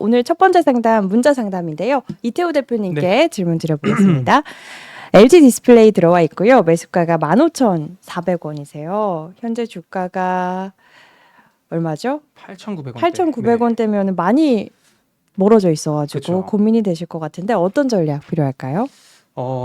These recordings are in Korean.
오늘 첫 번째 상담 문자 상담인데요. 이태호 대표님께 네. 질문 드려보겠습니다. LG 디스플레이 들어와 있고요. 매수가가 15,400원이세요. 현재 주가가 얼마죠? 8,900원대. 8,900원대면 많이 멀어져 있어가지고 그쵸. 고민이 되실 것 같은데 어떤 전략 필요할까요?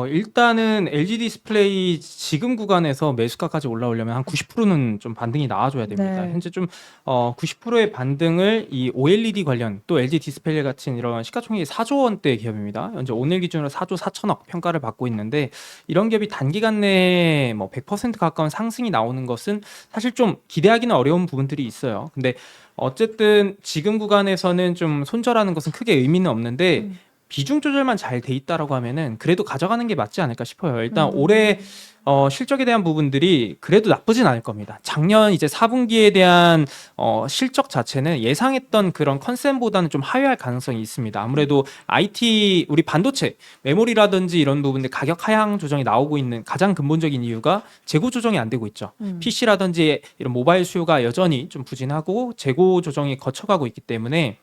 일단은 LG 디스플레이 지금 구간에서 매수가까지 올라오려면 한 90%는 좀 반등이 나와줘야 됩니다. 네. 현재 좀 90%의 반등을 이 OLED 관련 또 LG 디스플레이 같은 이런 시가총액이 4조 원대 기업입니다. 현재 오늘 기준으로 4조 4천억 평가를 받고 있는데 이런 기업이 단기간 내에 뭐 100% 가까운 상승이 나오는 것은 사실 좀 기대하기는 어려운 부분들이 있어요. 근데 어쨌든 지금 구간에서는 좀 손절하는 것은 크게 의미는 없는데 비중 조절만 잘 돼 있다라고 하면은 그래도 가져가는 게 맞지 않을까 싶어요. 일단 올해 실적에 대한 부분들이 그래도 나쁘진 않을 겁니다. 작년 이제 4분기에 대한 실적 자체는 예상했던 그런 컨센보다는 좀 하회할 가능성이 있습니다. 아무래도 IT 우리 반도체 메모리라든지 이런 부분들 가격 하향 조정이 나오고 있는 가장 근본적인 이유가 재고 조정이 안 되고 있죠. PC라든지 이런 모바일 수요가 여전히 좀 부진하고 재고 조정이 거쳐가고 있기 때문에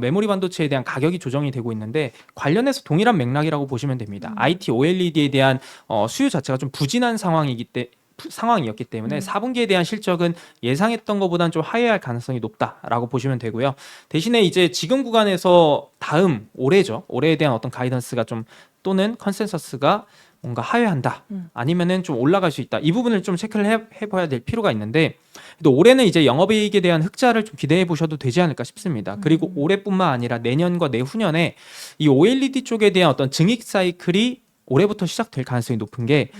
메모리 반도체에 대한 가격이 조정이 되고 있는데 관련해서 동일한 맥락이라고 보시면 됩니다. IT OLED에 대한 수요 자체가 좀 부진한 상황이었기 때문에 4분기에 대한 실적은 예상했던 것보다는 좀 하회할 가능성이 높다라고 보시면 되고요. 대신에 이제 지금 구간에서 다음 올해죠. 올해에 대한 어떤 가이던스가 좀 또는 컨센서스가 뭔가 하회한다. 아니면은 좀 올라갈 수 있다. 이 부분을 좀 체크를 해봐야 될 필요가 있는데 또 올해는 이제 영업이익에 대한 흑자를 좀 기대해 보셔도 되지 않을까 싶습니다. 그리고 올해뿐만 아니라 내년과 내후년에 이 OLED 쪽에 대한 어떤 증익 사이클이 올해부터 시작될 가능성이 높은 게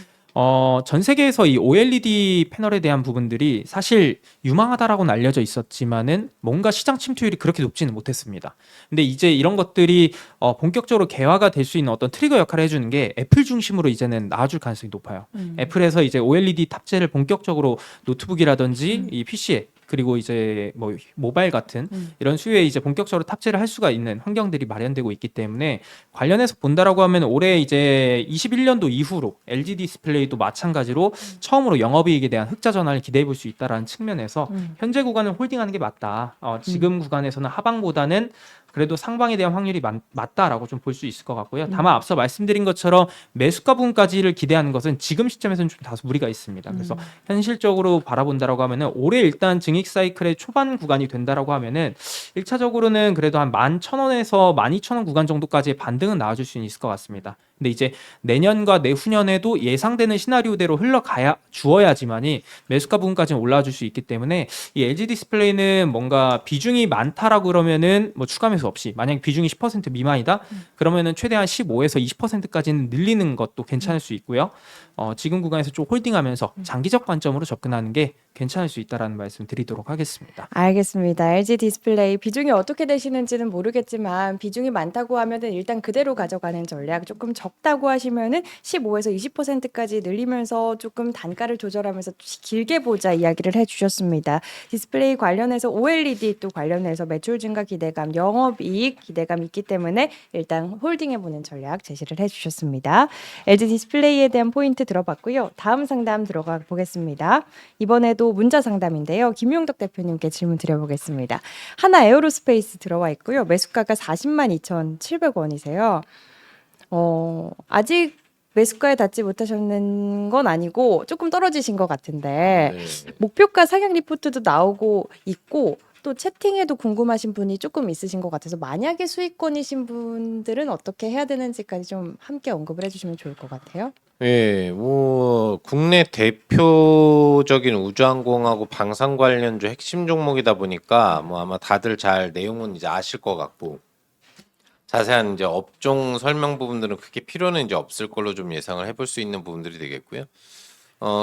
전 세계에서 이 OLED 패널에 대한 부분들이 사실 유망하다라고는 알려져 있었지만은 뭔가 시장 침투율이 그렇게 높지는 못했습니다. 근데 이제 이런 것들이 본격적으로 개화가 될 수 있는 어떤 트리거 역할을 해주는 게 애플 중심으로 이제는 나와줄 가능성이 높아요. 애플에서 이제 OLED 탑재를 본격적으로 노트북이라든지 이 PC에 그리고 이제 뭐 모바일 같은 이런 수요에 이제 본격적으로 탑재를 할 수가 있는 환경들이 마련되고 있기 때문에 관련해서 본다라고 하면 올해 이제 21년도 이후로 LG 디스플레이도 마찬가지로 처음으로 영업이익에 대한 흑자 전환을 기대해 볼 수 있다라는 측면에서 현재 구간은 홀딩하는 게 맞다. 지금 구간에서는 하방보다는 그래도 상방에 대한 확률이 맞다라고 좀 볼 수 있을 것 같고요. 다만 앞서 말씀드린 것처럼 매수가 부분까지를 기대하는 것은 지금 시점에서는 좀 다소 무리가 있습니다. 그래서 현실적으로 바라본다라고 하면은 올해 일단 증익 사이클의 초반 구간이 된다라고 하면은 1차적으로는 그래도 한 11,000원에서 12,000원 구간 정도까지의 반등은 나와줄 수 있을 것 같습니다. 근데 이제 내년과 내후년에도 예상되는 시나리오대로 흘러가야 주어야지만이 매수가 부분까지는 올라와 줄 수 있기 때문에 이 LG 디스플레이는 뭔가 비중이 많다라고 그러면은 뭐 추가 매수 없이 만약 비중이 10% 미만이다 그러면은 최대한 15에서 20%까지는 늘리는 것도 괜찮을 수 있고요. 지금 구간에서 좀 홀딩하면서 장기적 관점으로 접근하는 게 괜찮을 수 있다라는 말씀 드리도록 하겠습니다. 알겠습니다. LG 디스플레이 비중이 어떻게 되시는지는 모르겠지만 비중이 많다고 하면은 일단 그대로 가져가는 전략, 조금 적다고 하시면은 15에서 20%까지 늘리면서 조금 단가를 조절하면서 길게 보자 이야기를 해주셨습니다. 디스플레이 관련해서 OLED 또 관련해서 매출 증가 기대감, 영업이익 기대감 있기 때문에 일단 홀딩해보는 전략 제시를 해주셨습니다. LG 디스플레이에 대한 포인트 들어봤고요. 다음 상담 들어가 보겠습니다. 이번에도 문자 상담인데요. 김용덕 대표님께 질문 드려보겠습니다. 하나 에어로스페이스 들어와 있고요. 매수가가 40만 2,700원이세요. 아직 매수가에 닿지 못하셨는 건 아니고 조금 떨어지신 것 같은데 목표가 상향 리포트도 나오고 있고 또 채팅에도 궁금하신 분이 조금 있으신 것 같아서 만약에 수익권이신 분들은 어떻게 해야 되는지까지 좀 함께 언급을 해주시면 좋을 것 같아요. 예, 뭐 국내 대표적인 우주항공하고 방산 관련주 핵심 종목이다 보니까 뭐 아마 다들 잘 내용은 이제 아실 것 같고 자세한 이제 업종 설명 부분들은 크게 필요는 이제 없을 걸로 좀 예상을 해볼 수 있는 부분들이 되겠고요.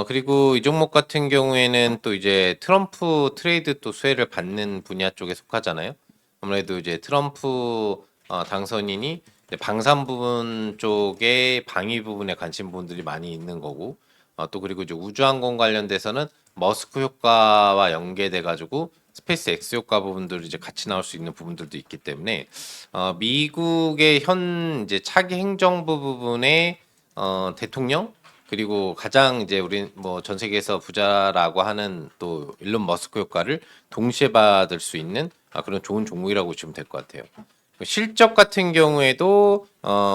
그리고 이 종목 같은 경우에는 또 이제 트럼프 트레이드 또 수혜를 받는 분야 쪽에 속하잖아요. 아무래도 이제 트럼프 당선인이 이제 방산 부분 쪽에 방위 부분에 관심 분들이 많이 있는 거고 또 그리고 이제 우주항공 관련돼서는 머스크 효과와 연계돼 가지고 스페이스 X 효과 부분들이 이제 같이 나올 수 있는 부분들도 있기 때문에 미국의 현 이제 차기 행정부 부분의 대통령 그리고 가장 이제 우리 뭐 전 세계에서 부자라고 하는 또 일론 머스크 효과를 동시에 받을 수 있는 그런 좋은 종목이라고 보시면 될 것 같아요. 실적 같은 경우에도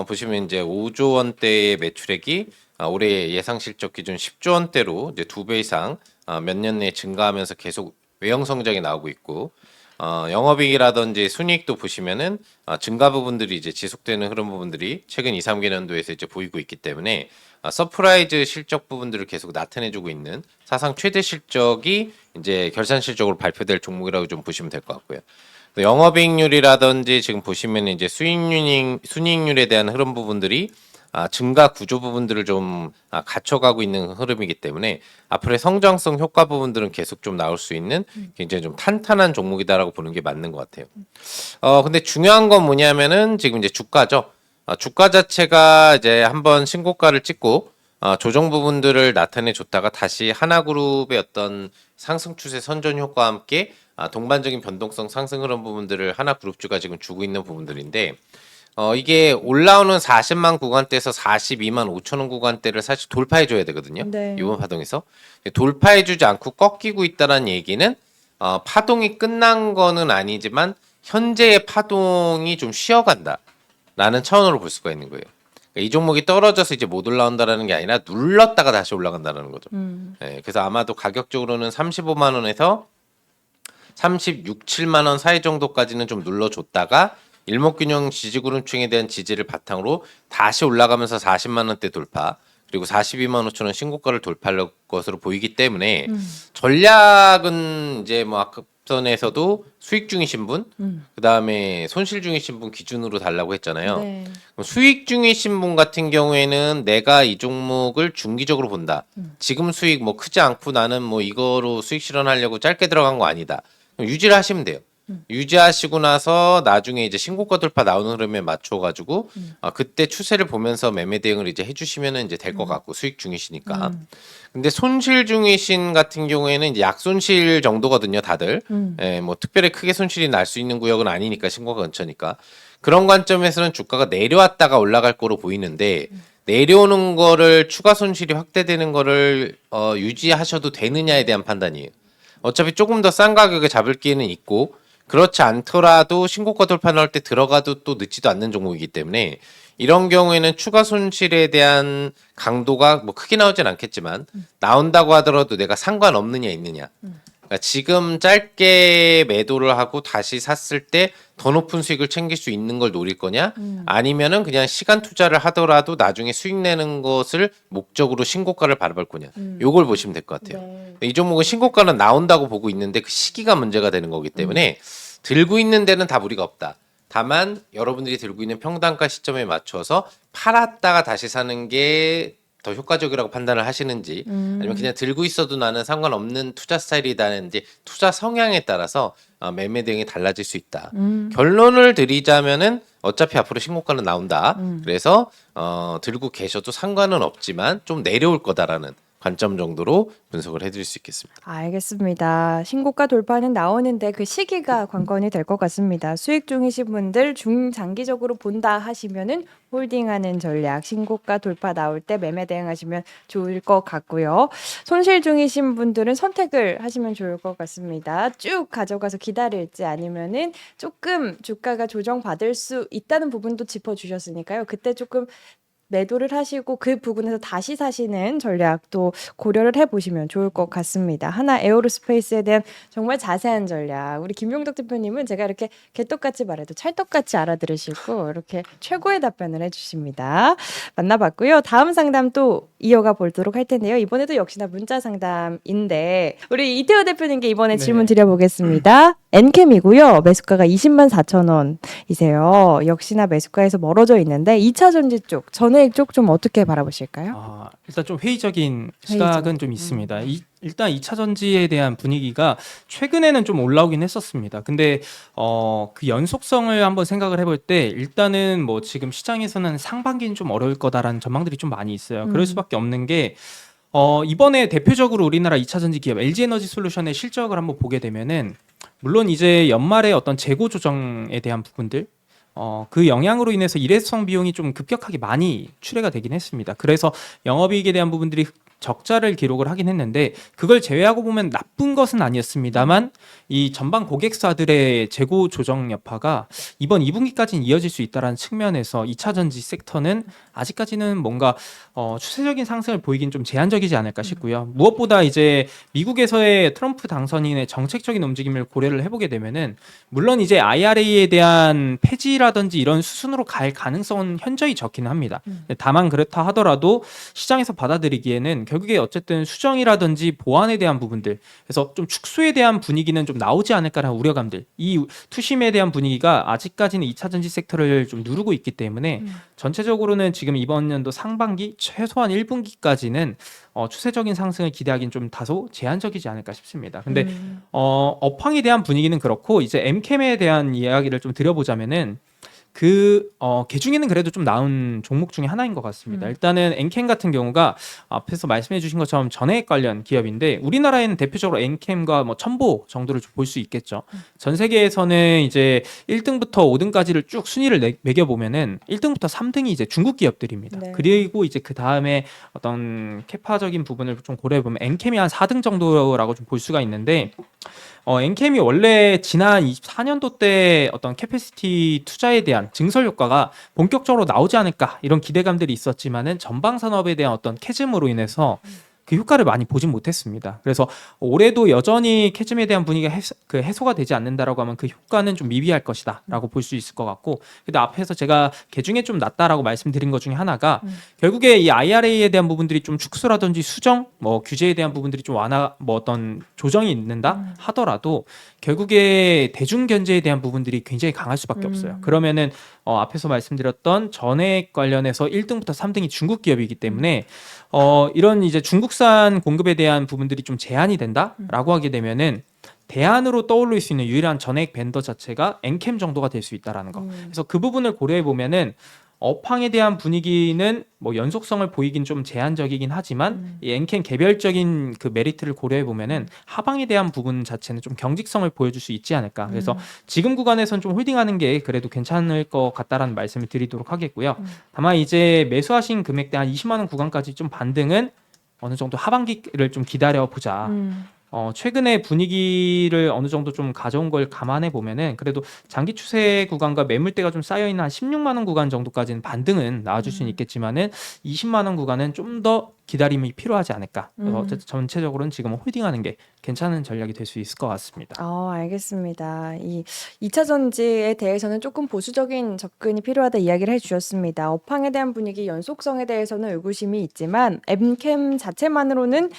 보시면 이제 5조 원대의 매출액이 올해 예상 실적 기준 10조 원대로 이제 2배 이상 몇 년 내에 증가하면서 계속 외형 성장이 나오고 있고 영업이익이라든지 순이익도 보시면은 증가 부분들이 이제 지속되는 흐름 부분들이 최근 2, 3개년도에서 이제 보이고 있기 때문에 서프라이즈 실적 부분들을 계속 나타내주고 있는 사상 최대 실적이 이제 결산 실적으로 발표될 종목이라고 좀 보시면 될 것 같고요. 영업이익률이라든지 지금 보시면 이제 순이익률에 대한 흐름 부분들이 증가 구조 부분들을 좀 갖춰가고 있는 흐름이기 때문에 앞으로의 성장성 효과 부분들은 계속 좀 나올 수 있는 굉장히 좀 탄탄한 종목이다라고 보는 게 맞는 것 같아요. 근데 중요한 건 뭐냐면은 지금 이제 주가죠. 주가 자체가 이제 한번 신고가를 찍고 조정 부분들을 나타내 줬다가 다시 하나그룹의 어떤 상승 추세 선전 효과와 함께 동반적인 변동성 상승 흐름 부분들을 하나그룹주가 지금 주고 있는 부분들인데 이게 올라오는 40만 구간대에서 42만 5천 원 구간대를 사실 돌파해 줘야 되거든요. 네. 이번 파동에서 돌파해 주지 않고 꺾이고 있다는 얘기는 파동이 끝난 거는 아니지만 현재의 파동이 좀 쉬어간다 라는 차원으로 볼 수가 있는 거예요. 그러니까 이 종목이 떨어져서 이제 못 올라온다라는 게 아니라 눌렀다가 다시 올라간다는 거죠. 네, 그래서 아마도 가격적으로는 35만 원에서 36, 7만 원 사이 정도까지는 좀 눌러줬다가 일목균형 지지구름층에 대한 지지를 바탕으로 다시 올라가면서 40만 원대 돌파 그리고 42만 5천 원 신고가를 돌파할 것으로 보이기 때문에 전략은 이제 뭐 앞선에서도 수익 중이신 분, 그 다음에 손실 중이신 분 기준으로 달라고 했잖아요. 네. 수익 중이신 분 같은 경우에는 내가 이 종목을 중기적으로 본다. 지금 수익 뭐 크지 않고 나는 뭐 이거로 수익 실현하려고 짧게 들어간 거 아니다. 그럼 유지를 하시면 돼요. 유지하시고 나서 나중에 이제 신고가 돌파 나오는 흐름에 맞춰가지고 그때 추세를 보면서 매매 대응을 이제 해주시면은 이제 될 것 같고 수익 중이시니까. 근데 손실 중이신 같은 경우에는 이제 약손실 정도거든요, 다들. 예, 뭐 특별히 크게 손실이 날 수 있는 구역은 아니니까 신고가 근처니까. 그런 관점에서는 주가가 내려왔다가 올라갈 거로 보이는데 내려오는 거를 추가 손실이 확대되는 거를 유지하셔도 되느냐에 대한 판단이에요. 어차피 조금 더 싼 가격에 잡을 기회는 있고 그렇지 않더라도 신고가 돌파 나올 때 들어가도 또 늦지도 않는 종목이기 때문에 이런 경우에는 추가 손실에 대한 강도가 뭐 크게 나오진 않겠지만 나온다고 하더라도 내가 상관없느냐 있느냐. 그러니까 지금 짧게 매도를 하고 다시 샀을 때 더 높은 수익을 챙길 수 있는 걸 노릴 거냐 아니면은 그냥 시간 투자를 하더라도 나중에 수익 내는 것을 목적으로 신고가를 바라볼 거냐 요걸 보시면 될 것 같아요. 네. 이 종목은 신고가는 나온다고 보고 있는데 그 시기가 문제가 되는 거기 때문에 들고 있는 데는 다 무리가 없다. 다만 여러분들이 들고 있는 평단가 시점에 맞춰서 팔았다가 다시 사는 게 더 효과적이라고 판단을 하시는지 아니면 그냥 들고 있어도 나는 상관없는 투자 스타일이다는지 투자 성향에 따라서 매매 대응이 달라질 수 있다. 결론을 드리자면은 어차피 앞으로 신고가는 나온다. 그래서 들고 계셔도 상관은 없지만 좀 내려올 거다라는 관점 정도로 분석을 해드릴 수 있겠습니다. 알겠습니다. 신고가 돌파는 나오는데 그 시기가 관건이 될 것 같습니다. 수익 중이신 분들 중장기적으로 본다 하시면은 홀딩하는 전략, 신고가 돌파 나올 때 매매 대응하시면 좋을 것 같고요. 손실 중이신 분들은 선택을 하시면 좋을 것 같습니다. 쭉 가져가서 기다릴지 아니면은 조금 주가가 조정받을 수 있다는 부분도 짚어주셨으니까요. 그때 조금 매도를 하시고 그 부분에서 다시 사시는 전략도 고려를 해보시면 좋을 것 같습니다. 하나 에어로스페이스에 대한 정말 자세한 전략. 우리 김용덕 대표님은 제가 이렇게 개떡같이 말해도 찰떡같이 알아들으시고 이렇게 최고의 답변을 해주십니다. 만나봤고요. 다음 상담 또 이어가 보도록 할 텐데요. 이번에도 역시나 문자 상담인데 우리 이태호 대표님께 이번에 네. 질문 드려보겠습니다. 엔캠이고요. 매수가가 20만 4천 원이세요. 역시나 매수가에서 멀어져 있는데 2차 전지 쪽, 전해액 쪽 좀 어떻게 바라보실까요? 일단 좀 회의적인 시각은 좀 있습니다. 일단 2차 전지에 대한 분위기가 최근에는 좀 올라오긴 했었습니다. 근데 그 연속성을 한번 생각을 해볼 때 일단은 뭐 지금 시장에서는 상반기는 좀 어려울 거다라는 전망들이 좀 많이 있어요. 그럴 수밖에 없는 게 이번에 대표적으로 우리나라 2차 전지 기업 LG에너지 솔루션의 실적을 한번 보게 되면은 물론 이제 연말에 어떤 재고 조정에 대한 부분들 그 영향으로 인해서 일회성 비용이 좀 급격하게 많이 출회가 되긴 했습니다. 그래서 영업이익에 대한 부분들이 적자를 기록을 하긴 했는데 그걸 제외하고 보면 나쁜 것은 아니었습니다만 이 전방 고객사들의 재고 조정 여파가 이번 2분기까지는 이어질 수 있다는 측면에서 2차 전지 섹터는 아직까지는 뭔가 추세적인 상승을 보이긴 좀 제한적이지 않을까 싶고요. 무엇보다 이제 미국에서의 트럼프 당선인의 정책적인 움직임을 고려를 해보게 되면은 물론 이제 IRA에 대한 폐지라든지 이런 수순으로 갈 가능성은 현저히 적기는 합니다. 다만 그렇다 하더라도 시장에서 받아들이기에는 결국에 어쨌든 수정이라든지 보완에 대한 부분들, 그래서 좀 축소에 대한 분위기는 좀 나오지 않을까라는 우려감들, 이 투심에 대한 분위기가 아직까지는 2차 전지 섹터를 좀 누르고 있기 때문에 전체적으로는 지금 이번 연도 상반기 최소한 1분기까지는 추세적인 상승을 기대하기는 좀 다소 제한적이지 않을까 싶습니다. 근데 업황에 대한 분위기는 그렇고 이제 엠캠에 대한 이야기를 좀 드려보자면은 개 중에는 그래도 좀 나은 종목 중에 하나인 것 같습니다. 일단은 엔캠 같은 경우가 앞에서 말씀해 주신 것처럼 전해액 관련 기업인데 우리나라에는 대표적으로 엔캠과 뭐 첨보 정도를 볼 수 있겠죠. 전 세계에서는 이제 1등부터 5등까지를 쭉 순위를 매겨보면은 1등부터 3등이 이제 중국 기업들입니다. 네. 그리고 이제 그 다음에 어떤 캐파적인 부분을 좀 고려해보면 엔캠이 한 4등 정도라고 좀 볼 수가 있는데 엔캠이 원래 지난 24년도 때 어떤 캐패시티 투자에 대한 증설 효과가 본격적으로 나오지 않을까 이런 기대감들이 있었지만은 전방 산업에 대한 어떤 캐즘으로 인해서 그 효과를 많이 보진 못했습니다. 그래서 올해도 여전히 캐즘에 대한 분위기가 해소가 되지 않는다라고 하면 그 효과는 좀 미비할 것이다라고 볼 수 있을 것 같고, 근데 앞에서 제가 개 중에 좀 낮다라고 말씀드린 것 중에 하나가 결국에 이 IRA에 대한 부분들이 좀 축소라든지 수정, 뭐 규제에 대한 부분들이 좀 뭐 어떤 조정이 있는다 하더라도 결국에 대중 견제에 대한 부분들이 굉장히 강할 수밖에 없어요. 그러면은 앞에서 말씀드렸던 전액 관련해서 1등부터 3등이 중국 기업이기 때문에 이런 이제 중국산 공급에 대한 부분들이 좀 제한이 된다라고 하게 되면은 대안으로 떠올릴 수 있는 유일한 전액 벤더 자체가 엔캠 정도가 될 수 있다라는 거. 그래서 그 부분을 고려해 보면은 업황에 대한 분위기는 뭐 연속성을 보이긴 좀 제한적이긴 하지만 이 엔캠 개별적인 그 메리트를 고려해 보면은 하방에 대한 부분 자체는 좀 경직성을 보여줄 수 있지 않을까. 그래서 지금 구간에선 좀 홀딩하는 게 그래도 괜찮을 것 같다라는 말씀을 드리도록 하겠고요. 다만 이제 매수하신 금액대 한 20만 원 구간까지 좀 반등은 어느 정도 하반기를 좀 기다려 보자. 최근에 분위기를 어느 정도 좀 가져온 걸 감안해 보면은 그래도 장기 추세 구간과 매물대가 좀 쌓여 있는 한 16만 원 구간 정도까지는 반등은 나와줄 수는 있겠지만은 20만 원 구간은 좀 더 기다림이 필요하지 않을까. 어쨌든 전체적으로는 지금 홀딩하는 게 괜찮은 전략이 될 수 있을 것 같습니다. 알겠습니다. 이 2차 전지에 대해서는 조금 보수적인 접근이 필요하다 이야기를 해주셨습니다. 업황에 대한 분위기, 연속성에 대해서는 의구심이 있지만 엠캠 자체만으로는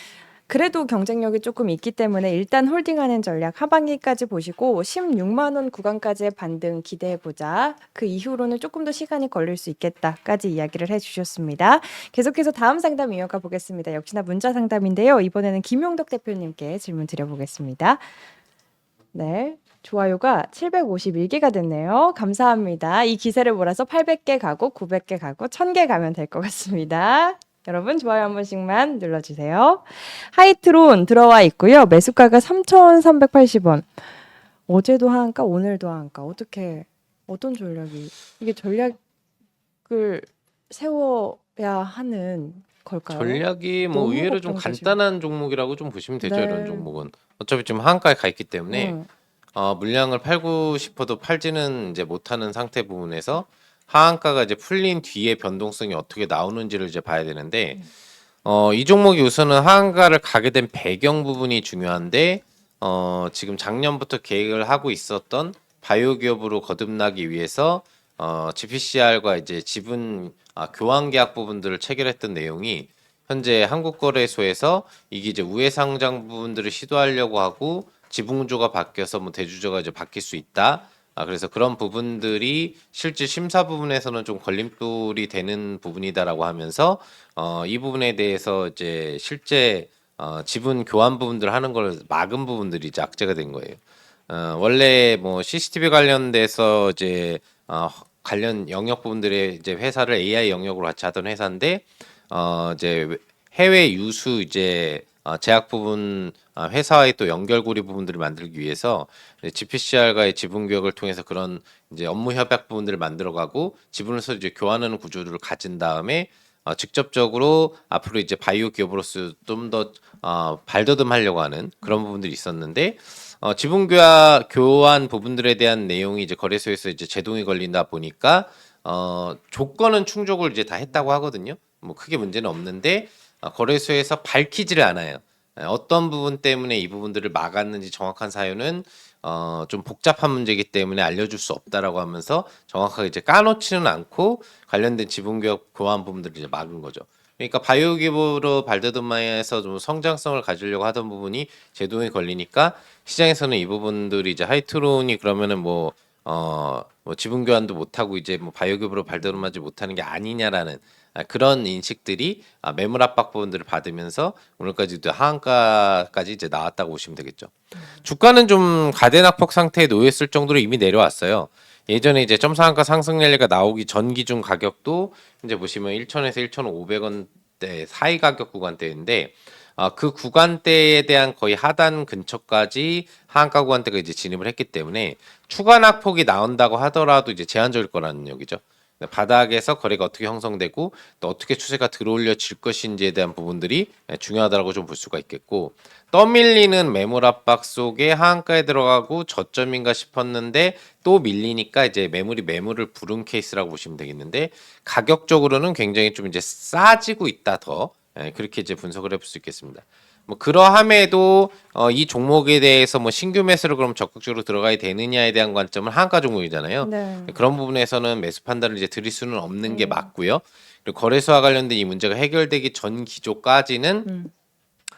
그래도 경쟁력이 조금 있기 때문에 일단 홀딩하는 전략 하반기까지 보시고 16만 원 구간까지의 반등 기대해보자. 그 이후로는 조금 더 시간이 걸릴 수 있겠다까지 이야기를 해주셨습니다. 계속해서 다음 상담 이어가 보겠습니다. 역시나 문자 상담인데요. 이번에는 김용덕 대표님께 질문 드려보겠습니다. 네. 좋아요가 751개가 됐네요. 감사합니다. 이 기세를 몰아서 800개 가고 900개 가고 1000개 가면 될 것 같습니다. 여러분 좋아요 한 번씩만 눌러주세요. 하이트론 들어와 있고요. 매수가가 3,380원. 어제도 하한가 오늘도 하한가. 어떤 전략이 이게 전략을 세워야 하는 걸까요? 전략이 뭐 너무 의외로 좀 걱정되시고. 간단한 종목이라고 좀 보시면 되죠. 네. 이런 종목은 어차피 지금 하한가에 가 있기 때문에 물량을 팔고 싶어도 팔지는 이제 못하는 상태 부분에서 하한가가 이제 풀린 뒤에 변동성이 어떻게 나오는지를 이제 봐야 되는데 이 종목이 우선은 하한가를 가게 된 배경 부분이 중요한데 지금 작년부터 계획을 하고 있었던 바이오 기업으로 거듭나기 위해서 GPCR과 이제 지분 교환 계약 부분들을 체결했던 내용이 현재 한국거래소에서 이게 이제 우회 상장 부분들을 시도하려고 하고 지분 구조가 바뀌어서 뭐 대주주가 이제 바뀔 수 있다. 그래서 그런 부분들이 실질 심사 부분에서는 좀 걸림돌이 되는 부분이다라고 하면서 이 부분에 대해서 이제 실제 지분 교환 부분들 하는 걸 막은 부분들이 이제 악재가 된 거예요. 원래 뭐 CCTV 관련돼서 이제 관련 영역 부분들의 이제 회사를 AI 영역으로 같이 하던 회사인데 이제 해외 유수 이제 제약 부분 회사와의 또 연결고리 부분들을 만들기 위해서 GPCR과의 지분 교역을 통해서 그런 이제 업무 협약 부분들을 만들어가고 지분을 서로 이제 교환하는 구조를 가진 다음에 직접적으로 앞으로 이제 바이오 기업으로서 좀 더 발돋움하려고 하는 그런 부분들이 있었는데 지분 교환 부분들에 대한 내용이 이제 거래소에서 이제 제동이 걸린다 보니까 조건은 충족을 이제 다 했다고 하거든요. 뭐 크게 문제는 없는데 거래소에서 밝히지를 않아요. 어떤 부분 때문에 이 부분들을 막았는지 정확한 사유는 좀 복잡한 문제이기 때문에 알려줄 수 없다라고 하면서 정확하게 이제 까놓지는 않고 관련된 지분 교환 부분들을 이제 막은 거죠. 그러니까 바이오 기업으로 발돋움해서 좀 성장성을 가지려고 하던 부분이 제동이 걸리니까 시장에서는 이 부분들이 이제 하이트론이 그러면은 뭐 지분 교환도 못하고 이제 뭐 바이오 기업으로 발돋움하지 못하는 게 아니냐라는 그런 인식들이 매물 압박 부분들을 받으면서 오늘까지도 하한가까지 이제 나왔다고 보시면 되겠죠. 주가는 좀 가대낙폭 상태에 놓였을 정도로 이미 내려왔어요. 예전에 이제 점상한가 상승 랠리가 나오기 전 기준 가격도 이제 보시면 1,000에서 1,500원대 사이 가격 구간대인데 그 구간대에 대한 거의 하단 근처까지 하한가 구간대가 이제 진입을 했기 때문에 추가 낙폭이 나온다고 하더라도 이제 제한적일 거라는 얘기죠. 바닥에서 거래가 어떻게 형성되고 또 어떻게 추세가 들어올려질 것인지에 대한 부분들이 중요하다고 좀 볼 수가 있겠고 떠밀리는 매물 압박 속에 하한가에 들어가고 저점인가 싶었는데 또 밀리니까 이제 매물을 부른 케이스라고 보시면 되겠는데 가격적으로는 굉장히 좀 이제 싸지고 있다 더 그렇게 이제 분석을 해볼 수 있겠습니다. 뭐 그러함에도 이 종목에 대해서 뭐 신규 매수를 그럼 적극적으로 들어가야 되느냐에 대한 관점은 하한가 종목이잖아요. 네. 그런 부분에서는 매수 판단을 이제 드릴 수는 없는 게 맞고요. 그리고 거래소와 관련된 이 문제가 해결되기 전 기조까지는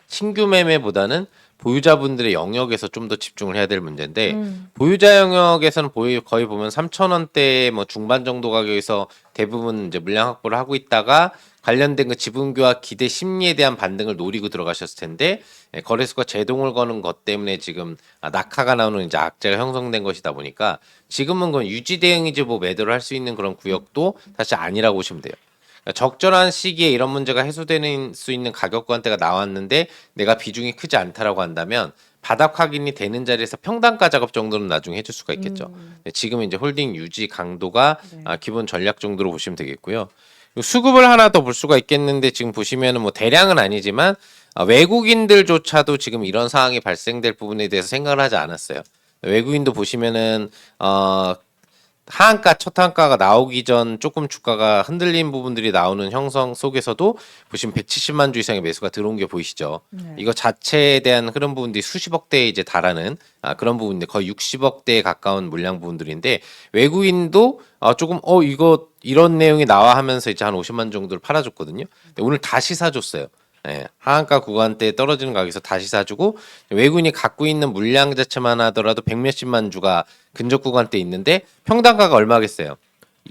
신규 매매보다는 보유자분들의 영역에서 좀 더 집중을 해야 될 문제인데 보유자 영역에서는 거의 보면 3,000원대 뭐 중반 정도 가격에서 대부분 이제 물량 확보를 하고 있다가 관련된 그 지분교와 기대 심리에 대한 반등을 노리고 들어가셨을 텐데 거래소가 제동을 거는 것 때문에 지금 낙하가 나오는 이제 악재가 형성된 것이다 보니까 지금은 그건 유지 대응이지 뭐 매도를 할 수 있는 그런 구역도 사실 아니라고 보시면 돼요. 적절한 시기에 이런 문제가 해소되는 수 있는 가격 관대가 나왔는데 내가 비중이 크지 않다라고 한다면 바닥 확인이 되는 자리에서 평단가 작업 정도는 나중에 해줄 수가 있겠죠. 지금 이제 홀딩 유지 강도가 기본 전략 정도로 보시면 되겠고요. 수급을 하나 더 볼 수가 있겠는데 지금 보시면은 뭐 대량은 아니지만 외국인들조차도 지금 이런 상황이 발생될 부분에 대해서 생각을 하지 않았어요. 외국인도 보시면은 하한가 첫 한가가 나오기 전 조금 주가가 흔들린 부분들이 나오는 형성 속에서도 보시면 170만 주 이상의 매수가 들어온 게 보이시죠. 이거 자체에 대한 흐름 부분들이 수십억 대에 이제 달하는 그런 부분인데 거의 60억 대에 가까운 물량 부분들인데 외국인도 조금 이거 이런 내용이 나와 하면서 이제 한 50만 정도를 팔아줬거든요. 근데 오늘 다시 사줬어요. 하한가 구간대 떨어지는 가격에서 다시 사주고 외국인이 갖고 있는 물량 자체만 하더라도 100몇십만 주가 근접 구간대 있는데 평단가가 얼마겠어요?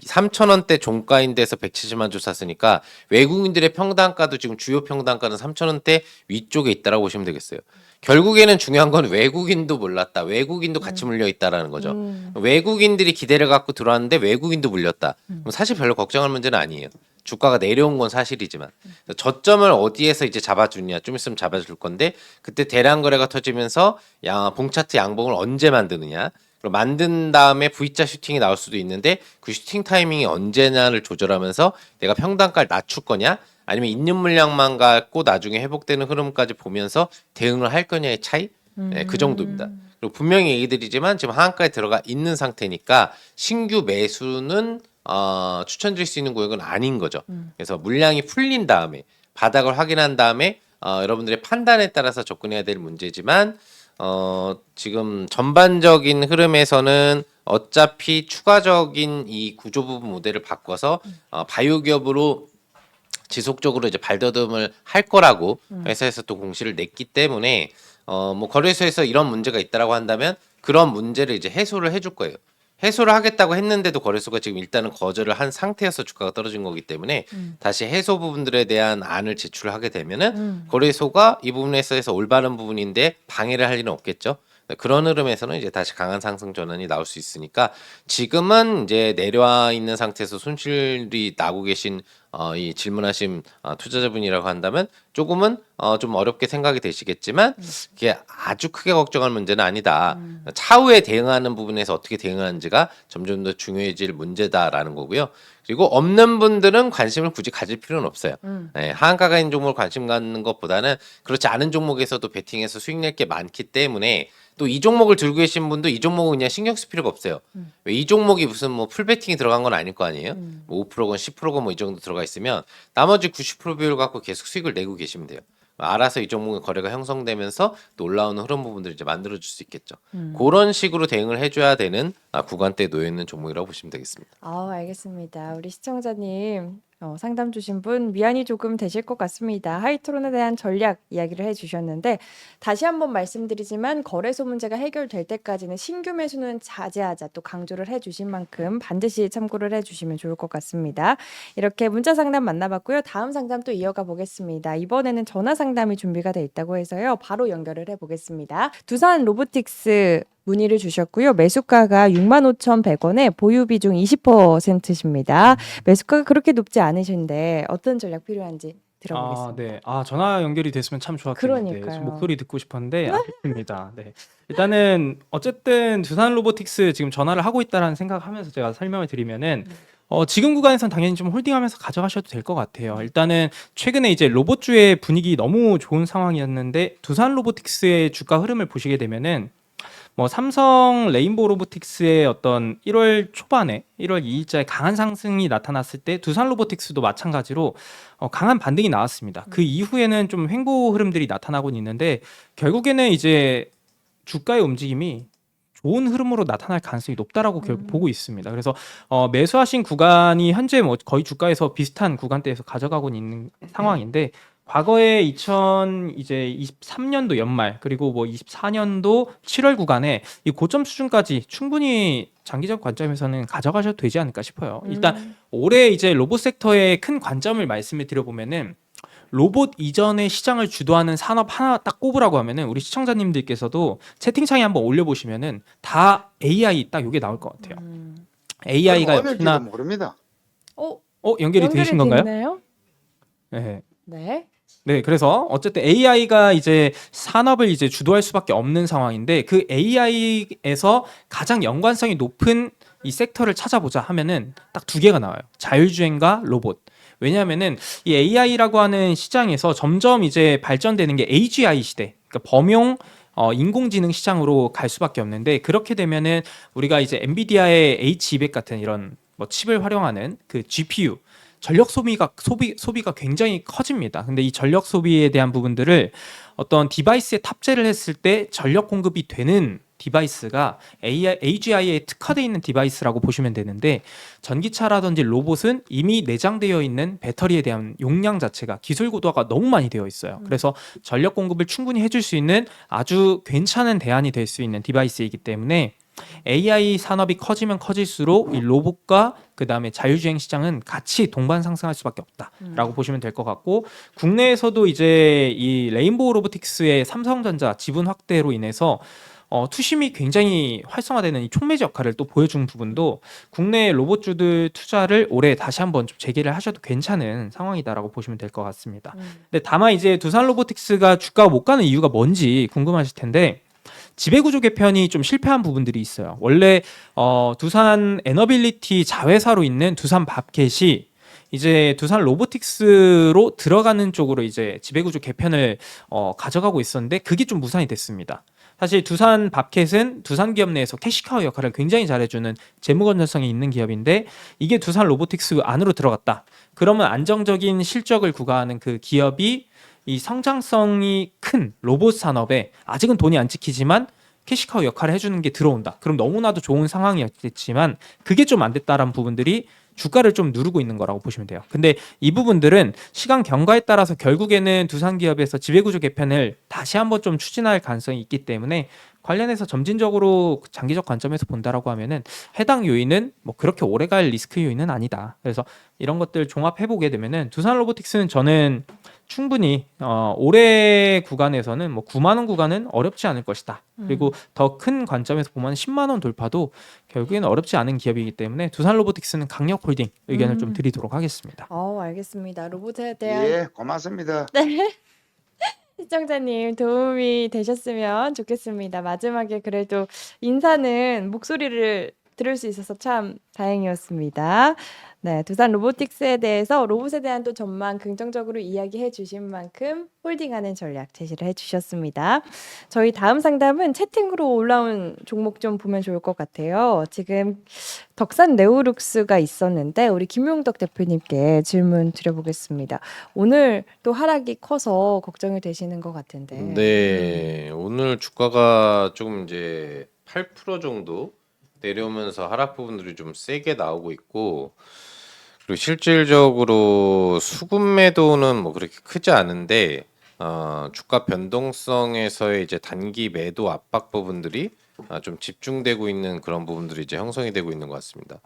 3,000원대 종가인데서 170만 주 샀으니까 외국인들의 평단가도 지금 주요 평단가는 3,000원대 위쪽에 있다라고 보시면 되겠어요. 결국에는 중요한 건 외국인도 몰랐다. 외국인도 같이 물려 있다라는 거죠. 외국인들이 기대를 갖고 들어왔는데 외국인도 물렸다. 그럼 사실 별로 걱정할 문제는 아니에요. 주가가 내려온 건 사실이지만 저점을 어디에서 이제 잡아주냐 좀 있으면 잡아줄 건데 그때 대량 거래가 터지면서 봉차트 양봉을 언제 만드느냐 그리고 만든 다음에 V자 슈팅이 나올 수도 있는데 그 슈팅 타이밍이 언제냐를 조절하면서 내가 평단가를 낮출 거냐 아니면 있는 물량만 갖고 나중에 회복되는 흐름까지 보면서 대응을 할 거냐의 차이 그 정도입니다. 그리고 분명히 얘기 드리지만 지금 하한가에 들어가 있는 상태니까 신규 매수는 추천드릴 수 있는 구역은 아닌 거죠. 그래서 물량이 풀린 다음에 바닥을 확인한 다음에 여러분들의 판단에 따라서 접근해야 될 문제지만 지금 전반적인 흐름에서는 어차피 추가적인 이 구조 부분 모델을 바꿔서 바이오 기업으로 지속적으로 이제 발돋움을 할 거라고 회사에서 또 공시를 냈기 때문에 뭐 거래소에서 이런 문제가 있다라고 한다면 그런 문제를 이제 해소를 해줄 거예요. 해소를 하겠다고 했는데도 거래소가 지금 일단은 거절을 한 상태여서 주가가 떨어진 거기 때문에 다시 해소 부분들에 대한 안을 제출하게 되면은 거래소가 이 부분에서 올바른 부분인데 방해를 할 일은 없겠죠. 그런 흐름에서는 이제 다시 강한 상승 전환이 나올 수 있으니까 지금은 이제 내려와 있는 상태에서 손실이 나고 계신 이 질문하신 투자자분이라고 한다면 조금은 좀 어렵게 생각이 되시겠지만 그게 아주 크게 걱정할 문제는 아니다. 차후에 대응하는 부분에서 어떻게 대응하는지가 점점 더 중요해질 문제다라는 거고요. 그리고 없는 분들은 관심을 굳이 가질 필요는 없어요. 네, 하한가가 있는 종목을 관심 갖는 것보다는 그렇지 않은 종목에서도 베팅해서 수익 낼 게 많기 때문에 또 이 종목을 들고 계신 분도 이 종목은 그냥 신경 쓸 필요가 없어요. 왜 이 종목이 무슨 뭐 풀베팅이 들어간 건 아닐 거 아니에요? 뭐 5%건 10%건 뭐 이 정도 들어가 있으면 나머지 90% 비율 갖고 계속 수익을 내고 계시면 돼요. 알아서 이 종목의 거래가 형성되면서 또 올라오는 흐름 부분들을 이제 만들어 줄 수 있겠죠. 그런 식으로 대응을 해줘야 되는 구간대에 놓여 있는 종목이라고 보시면 되겠습니다. 알겠습니다. 우리 시청자님 상담 주신 분 위안이 조금 되실 것 같습니다. 하이트론에 대한 전략 이야기를 해주셨는데 다시 한번 말씀드리지만 거래소 문제가 해결될 때까지는 신규 매수는 자제하자 또 강조를 해주신 만큼 반드시 참고를 해주시면 좋을 것 같습니다. 이렇게 문자 상담 만나봤고요. 다음 상담 또 이어가 보겠습니다. 이번에는 전화 상담이 준비가 돼 있다고 해서요. 바로 연결을 해보겠습니다. 두산 로보틱스 문의를 주셨고요. 매수가가 65,100원에 보유 비중 20%십니다. 매수가가 그렇게 높지 않으신데 어떤 전략 필요한지 들어보겠습니다. 네. 전화 연결이 됐으면 참 좋았겠는데 그러니까요. 목소리 듣고 싶었는데 아쉽습니다. 네. 일단은 어쨌든 두산 로보틱스 지금 전화를 하고 있다라는 생각하면서 제가 설명을 드리면은 지금 구간에선 당연히 좀 홀딩하면서 가져가셔도 될 것 같아요. 일단은 최근에 이제 로봇주의 분위기 너무 좋은 상황이었는데 두산 로보틱스의 주가 흐름을 보시게 되면은 뭐 삼성 레인보우 로보틱스의 어떤 1월 초반에 1월 2일자에 강한 상승이 나타났을 때 두산 로보틱스도 마찬가지로 강한 반등이 나왔습니다. 그 이후에는 좀 횡보 흐름들이 나타나곤 있는데 결국에는 이제 주가의 움직임이 좋은 흐름으로 나타날 가능성이 높다라고 결국 보고 있습니다. 그래서 매수하신 구간이 현재 뭐 거의 주가에서 비슷한 구간대에서 가져가고 있는 상황인데 과거에 2023년도 연말 그리고 뭐 24년도 7월 구간에 이 고점 수준까지 충분히 장기적 관점에서는 가져가셔도 되지 않을까 싶어요. 일단 올해 이제 로봇 섹터의 큰 관점을 말씀을 드려보면은 로봇 이전의 시장을 주도하는 산업 하나 딱 꼽으라고 하면은 우리 시청자님들께서도 채팅창에 한번 올려보시면은 다 AI 딱 요게 나올 것 같아요. AI가 역시나 모릅니다. 연결이 되신 건가요? 됐나요? 네. 네. 네, 그래서 어쨌든 AI가 이제 산업을 이제 주도할 수밖에 없는 상황인데 그 AI에서 가장 연관성이 높은 이 섹터를 찾아보자 하면은 딱 두 개가 나와요. 자율주행과 로봇. 왜냐하면은 이 AI라고 하는 시장에서 점점 이제 발전되는 게 AGI 시대, 그러니까 범용 인공지능 시장으로 갈 수밖에 없는데 그렇게 되면은 우리가 이제 엔비디아의 H200 같은 이런 뭐 칩을 활용하는 그 GPU 전력 소비가 굉장히 커집니다. 근데 이 전력 소비에 대한 부분들을 어떤 디바이스에 탑재를 했을 때 전력 공급이 되는 디바이스가 AGI에 특화되어 있는 디바이스라고 보시면 되는데 전기차라든지 로봇은 이미 내장되어 있는 배터리에 대한 용량 자체가 기술 고도화가 너무 많이 되어 있어요. 그래서 전력 공급을 충분히 해줄 수 있는 아주 괜찮은 대안이 될 수 있는 디바이스이기 때문에 AI 산업이 커지면 커질수록 이 로봇과 그 다음에 자율주행 시장은 같이 동반 상승할 수밖에 없다라고 보시면 될 것 같고 국내에서도 이제 이 레인보우 로보틱스의 삼성전자 지분 확대로 인해서 투심이 굉장히 활성화되는 이 촉매제 역할을 또 보여준 부분도 국내 로봇주들 투자를 올해 다시 한번 좀 재개를 하셔도 괜찮은 상황이다라고 보시면 될 것 같습니다. 근데 다만 이제 두산 로보틱스가 주가가 못 가는 이유가 뭔지 궁금하실 텐데 지배구조 개편이 좀 실패한 부분들이 있어요. 원래 두산 에너빌리티 자회사로 있는 두산 밥켓이 이제 두산 로보틱스로 들어가는 쪽으로 이제 지배구조 개편을 가져가고 있었는데 그게 좀 무산이 됐습니다. 사실 두산 밥켓은 두산 기업 내에서 캐시카우 역할을 굉장히 잘해주는 재무 건전성이 있는 기업인데 이게 두산 로보틱스 안으로 들어갔다. 그러면 안정적인 실적을 구가하는 그 기업이 이 성장성이 큰 로봇 산업에 아직은 돈이 안 찍히지만 캐시카우 역할을 해주는 게 들어온다. 그럼 너무나도 좋은 상황이었겠지만 그게 좀 안 됐다라는 부분들이 주가를 좀 누르고 있는 거라고 보시면 돼요. 근데 이 부분들은 시간 경과에 따라서 결국에는 두산 기업에서 지배구조 개편을 다시 한번 좀 추진할 가능성이 있기 때문에 관련해서 점진적으로 장기적 관점에서 본다라고 하면은 해당 요인은 뭐 그렇게 오래갈 리스크 요인은 아니다. 그래서 이런 것들 종합해 보게 되면은 두산 로보틱스는 저는 충분히 올해 구간에서는 뭐 9만 원 구간은 어렵지 않을 것이다. 그리고 더 큰 관점에서 보면 10만 원 돌파도 결국에는 어렵지 않은 기업이기 때문에 두산 로보틱스는 강력 홀딩 의견을 좀 드리도록 하겠습니다. 알겠습니다. 로봇에 대한 예, 고맙습니다. 시청자님 도움이 되셨으면 좋겠습니다. 마지막에 그래도 인사는 목소리를 들을 수 있어서 참 다행이었습니다. 네, 두산 로보틱스에 대해서 로봇에 대한 또 전망 긍정적으로 이야기해 주신 만큼 홀딩하는 전략 제시를 해 주셨습니다. 저희 다음 상담은 채팅으로 올라온 종목 좀 보면 좋을 것 같아요. 지금 덕산 네오룩스가 있었는데 우리 김용덕 대표님께 질문 드려보겠습니다. 오늘 또 하락이 커서 걱정이 되시는 것 같은데. 네, 오늘 주가가 조금 이제 8% 정도 내려오면서 하락 부분들이 좀 세게 나오고 있고, 그리고 실질적으로 수급 매도는 뭐 그렇게 크지 않은데 주가 변동성에서의 이제 단기 매도 압박 부분들이 좀 집중되고 있는 그런 부분들이 이제 형성이 되고 있는 것 같습니다.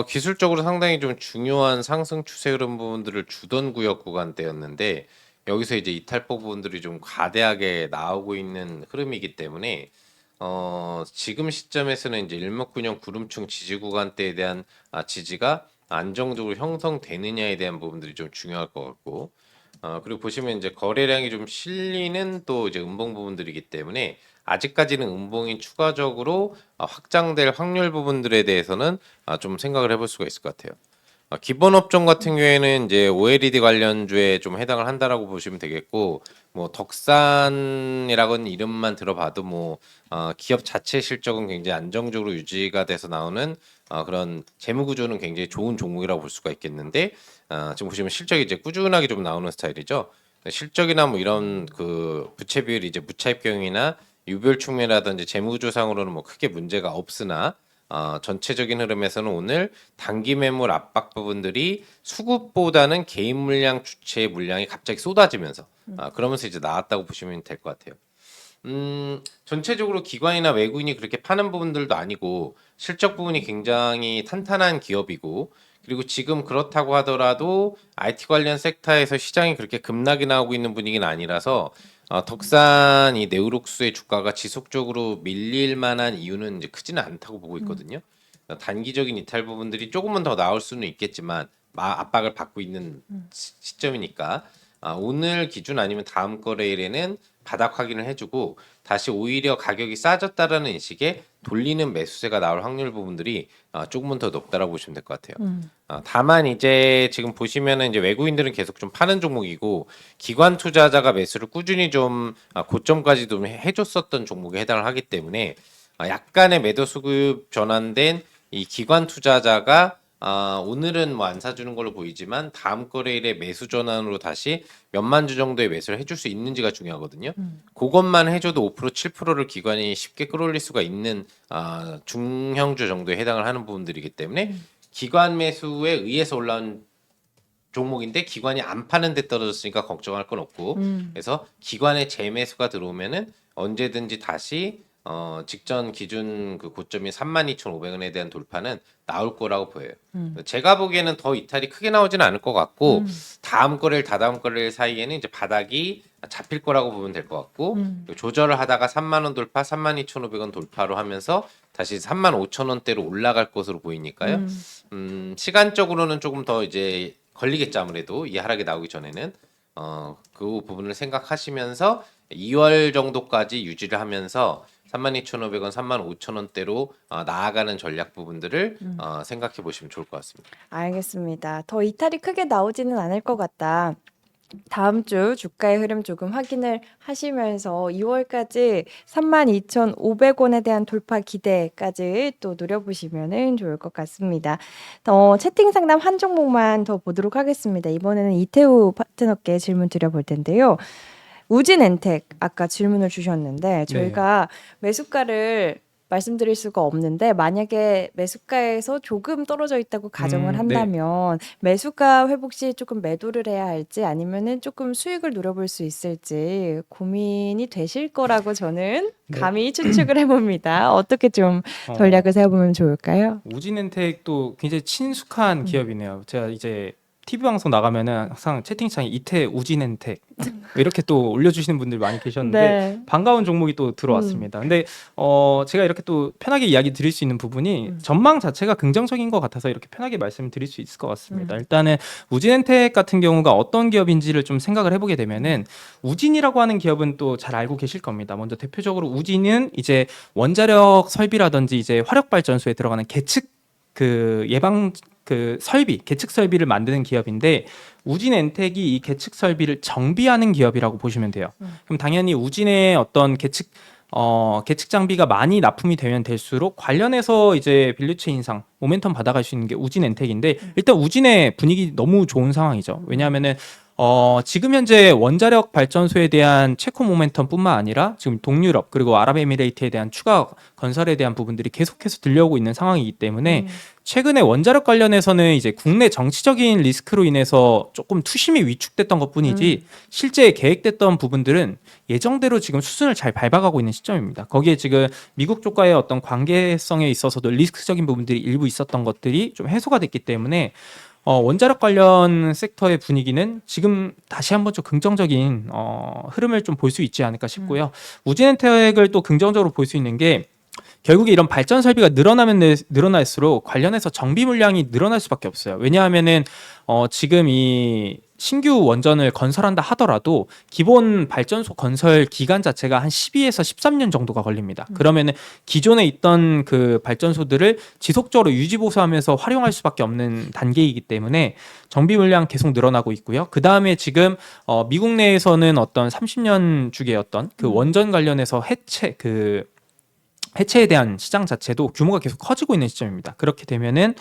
기술적으로 상당히 좀 중요한 상승 추세 흐름 부분들을 주던 구역 구간대였는데 여기서 이제 이탈폭 부분들이 좀 과대하게 나오고 있는 흐름이기 때문에 지금 시점에서는 이제 일목균형 구름층 지지 구간대에 대한 지지가 안정적으로 형성되느냐에 대한 부분들이 좀 중요할 것 같고, 그리고 보시면 이제 거래량이 좀 실리는 또 이제 음봉 부분들이기 때문에 아직까지는 음봉이 추가적으로 확장될 확률 부분들에 대해서는 좀 생각을 해볼 수가 있을 것 같아요. 기본 업종 같은 경우에는 이제 OLED 관련주에 좀 해당을 한다라고 보시면 되겠고, 뭐 덕산이라는 이름만 들어봐도 뭐 기업 자체 실적은 굉장히 안정적으로 유지가 돼서 나오는 그런 재무 구조는 굉장히 좋은 종목이라고 볼 수가 있겠는데, 지금 보시면 실적이 이제 꾸준하게 좀 나오는 스타일이죠. 실적이나 뭐 이런 그 부채 비율이 이제 무차입 경이나 유별 측면이라든지 재무 구조상으로는 뭐 크게 문제가 없으나 전체적인 흐름에서는 오늘 단기 매물 압박 부분들이 수급보다는 개인 물량 주체의 물량이 갑자기 쏟아지면서 그러면서 이제 나왔다고 보시면 될 것 같아요. 전체적으로 기관이나 외국인이 그렇게 파는 부분들도 아니고 실적 부분이 굉장히 탄탄한 기업이고, 그리고 지금 그렇다고 하더라도 IT 관련 섹터에서 시장이 그렇게 급락이 나오고 있는 분위기는 아니라서 덕산 이 네오룩스의 주가가 지속적으로 밀릴 만한 이유는 이제 크지는 않다고 보고 있거든요. 단기적인 이탈 부분들이 조금은 더 나올 수는 있겠지만 압박을 받고 있는 시점이니까 오늘 기준 아니면 다음 거래일에는 바닥 확인을 해주고 다시 오히려 가격이 싸졌다라는 인식에 돌리는 매수세가 나올 확률 부분들이 조금은 더 높다라고 보시면 될 것 같아요. 다만 이제 지금 보시면은 이제 외국인들은 계속 좀 파는 종목이고 기관 투자자가 매수를 꾸준히 좀 고점까지 좀 해줬었던 종목에 해당을 하기 때문에 약간의 매도 수급 전환된 이 기관 투자자가 오늘은 뭐 안 사주는 걸로 보이지만 다음 거래일에 매수 전환으로 다시 몇만 주 정도의 매수를 해줄 수 있는지가 중요하거든요. 그것만 해줘도 5% 7%를 기관이 쉽게 끌어올릴 수가 있는 중형주 정도에 해당을 하는 부분들이기 때문에 기관 매수에 의해서 올라온 종목인데 기관이 안 파는 데 떨어졌으니까 걱정할 건 없고, 그래서 기관의 재매수가 들어오면은 언제든지 다시 직전 기준 그 고점인 32,500원에 대한 돌파는 나올 거라고 보여요. 제가 보기에는 더 이탈이 크게 나오지는 않을 것 같고 다음 거래일 다다음 거래일 사이에는 이제 바닥이 잡힐 거라고 보면 될 것 같고, 조절을 하다가 3만 원 돌파, 32,500원 돌파로 하면서 다시 35,000원대로 올라갈 것으로 보이니까요. 시간적으로는 조금 더 이제 걸리겠죠. 아무래도 이 하락이 나오기 전에는 그 부분을 생각하시면서 2월 정도까지 유지를 하면서 32,500원, 35,000원대로 나아가는 전략 부분들을 생각해 보시면 좋을 것 같습니다. 알겠습니다. 더 이탈이 크게 나오지는 않을 것 같다. 다음 주 주가의 흐름 조금 확인을 하시면서 2월까지 32,500원에 대한 돌파 기대까지 또 노려보시면 좋을 것 같습니다. 채팅 상담 한 종목만 더 보도록 하겠습니다. 이번에는 이태우 파트너께 질문 드려볼 텐데요. 우진엔텍 아까 질문을 주셨는데 저희가 매수가를 말씀드릴 수가 없는데 만약에 매수가에서 조금 떨어져 있다고 가정을 한다면 매수가 회복 시 조금 매도를 해야 할지 아니면은 조금 수익을 노려볼 수 있을지 고민이 되실 거라고 저는 감히 추측을 해봅니다. 어떻게 좀 전략을 세워보면 좋을까요? 우진엔텍도 굉장히 친숙한 기업이네요. 제가 이제 TV 방송 나가면은 항상 채팅창에 이태 우진엔텍 이렇게 또 올려주시는 분들 많이 계셨는데 네. 반가운 종목이 또 들어왔습니다. 근데 제가 이렇게 또 편하게 이야기 드릴 수 있는 부분이 전망 자체가 긍정적인 것 같아서 이렇게 편하게 말씀드릴 수 있을 것 같습니다. 일단은 우진엔텍 같은 경우가 어떤 기업인지를 좀 생각을 해보게 되면은 우진이라고 하는 기업은 또 잘 알고 계실 겁니다. 먼저 대표적으로 우진은 이제 원자력 설비라든지 이제 화력 발전소에 들어가는 계측 그 예방 그 설비, 계측 설비를 만드는 기업인데 우진엔텍이 이 계측 설비를 정비하는 기업이라고 보시면 돼요. 그럼 당연히 우진의 어떤 계측 장비가 많이 납품이 되면 될수록 관련해서 이제 밸류체인 인상, 모멘텀 받아갈 수 있는 게 우진엔텍인데 일단 우진의 분위기 너무 좋은 상황이죠. 왜냐하면은 지금 현재 원자력 발전소에 대한 체코 모멘텀뿐만 아니라 지금 동유럽 그리고 아랍에미레이트에 대한 추가 건설에 대한 부분들이 계속해서 들려오고 있는 상황이기 때문에 최근에 원자력 관련해서는 이제 국내 정치적인 리스크로 인해서 조금 투심이 위축됐던 것뿐이지 실제 계획됐던 부분들은 예정대로 지금 수순을 잘 밟아가고 있는 시점입니다. 거기에 지금 미국 쪽과의 어떤 관계성에 있어서도 리스크적인 부분들이 일부 있었던 것들이 좀 해소가 됐기 때문에 원자력 관련 섹터의 분위기는 지금 다시 한번 좀 긍정적인 흐름을 좀 볼 수 있지 않을까 싶고요. 우진엔텍을 또 긍정적으로 볼 수 있는 게 결국에 이런 발전 설비가 늘어날수록 관련해서 정비 물량이 늘어날 수밖에 없어요. 왜냐하면은 지금 이 신규 원전을 건설한다 하더라도 기본 발전소 건설 기간 자체가 한 12에서 13년 정도가 걸립니다. 그러면은 기존에 있던 그 발전소들을 지속적으로 유지 보수하면서 활용할 수밖에 없는 단계이기 때문에 정비 물량 계속 늘어나고 있고요. 그 다음에 지금 미국 내에서는 어떤 30년 주기의 어떤 그 원전 관련해서 해체에 대한 시장 자체도 규모가 계속 커지고 있는 시점입니다. 그렇게 되면은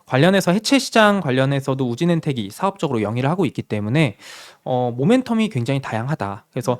관련해서 해체 시장 관련해서도 우진엔텍이 사업적으로 영위를 하고 있기 때문에 모멘텀이 굉장히 다양하다. 그래서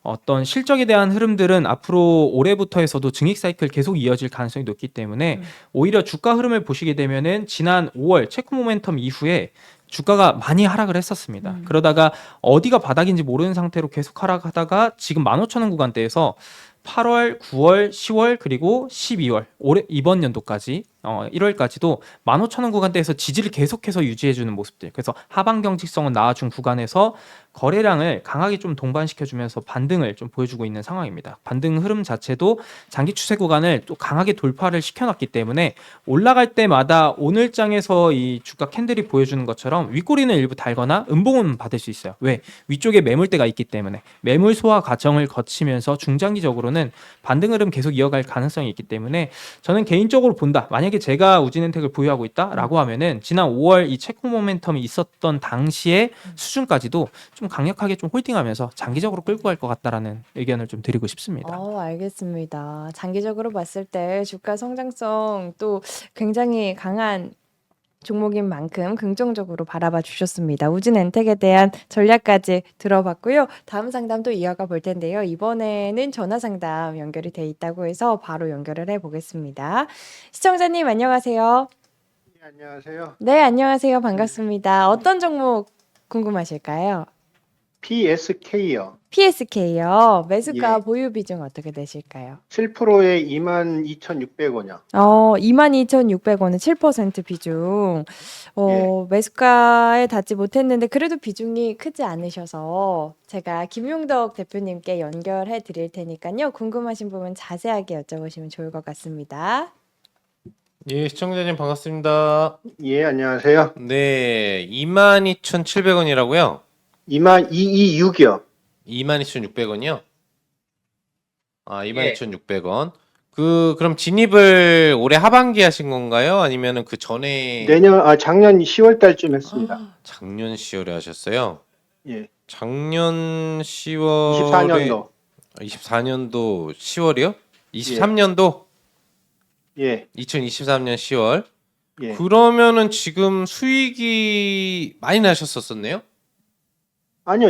어떤 실적에 대한 흐름들은 앞으로 올해부터 해서도 증익 사이클 계속 이어질 가능성이 높기 때문에 오히려 주가 흐름을 보시게 되면은 지난 5월 체크 모멘텀 이후에 주가가 많이 하락을 했었습니다. 그러다가 어디가 바닥인지 모르는 상태로 계속 하락하다가 지금 15,000원 구간대에서 8월, 9월, 10월 그리고 12월 올해 이번 연도까지 1월까지도 15,000원 구간대에서 지지를 계속해서 유지해주는 모습들. 그래서 하방 경직성은 나와준 구간에서 거래량을 강하게 좀 동반시켜주면서 반등을 좀 보여주고 있는 상황입니다. 반등 흐름 자체도 장기 추세 구간을 또 강하게 돌파를 시켜놨기 때문에 올라갈 때마다 오늘장에서 이 주가 캔들이 보여주는 것처럼 윗꼬리는 일부 달거나 음봉은 받을 수 있어요. 왜? 위쪽에 매물대가 있기 때문에 매물 소화 과정을 거치면서 중장기적으로는 반등 흐름 계속 이어갈 가능성이 있기 때문에 저는 개인적으로 본다. 만약에 제가 우진엔텍을 보유하고 있다라고 하면은 지난 5월 이 체코 모멘텀이 있었던 당시의 수준까지도 좀 강력하게 좀 홀딩하면서 장기적으로 끌고 갈 것 같다라는 의견을 좀 드리고 싶습니다. 알겠습니다. 장기적으로 봤을 때 주가 성장성 또 굉장히 강한 종목인 만큼 긍정적으로 바라봐 주셨습니다. 우진엔텍에 대한 전략까지 들어봤고요. 다음 상담도 이어가 볼 텐데요. 이번에는 전화 상담 연결이 돼 있다고 해서 바로 연결을 해보겠습니다. 시청자님 안녕하세요. 네, 안녕하세요. 네, 안녕하세요. 반갑습니다. 어떤 종목 궁금하실까요? PSK요. PSK요. 매수가 예. 보유 비중 어떻게 되실까요? 7%에 22,600원이요. 22,600원은 7% 비중. 매수가에 닿지 못했는데 그래도 비중이 크지 않으셔서 제가 김용덕 대표님께 연결해 드릴 테니까요. 궁금하신 부분 자세하게 여쭤보시면 좋을 것 같습니다. 예, 시청자님 반갑습니다. 예, 안녕하세요. 네, 22,700원이라고요? 22,226이요. 22,600원이요? 아, 22,600원. 그럼 진입을 올해 하반기 하신 건가요? 아니면은 그 전에 작년 10월 달쯤 했습니다. 작년 10월에 하셨어요? 예. 작년 10월에 24년도. 24년도 10월이요? 23년도? 예. 2023년 10월. 예. 그러면은 지금 수익이 많이 나셨었네요? 아니요.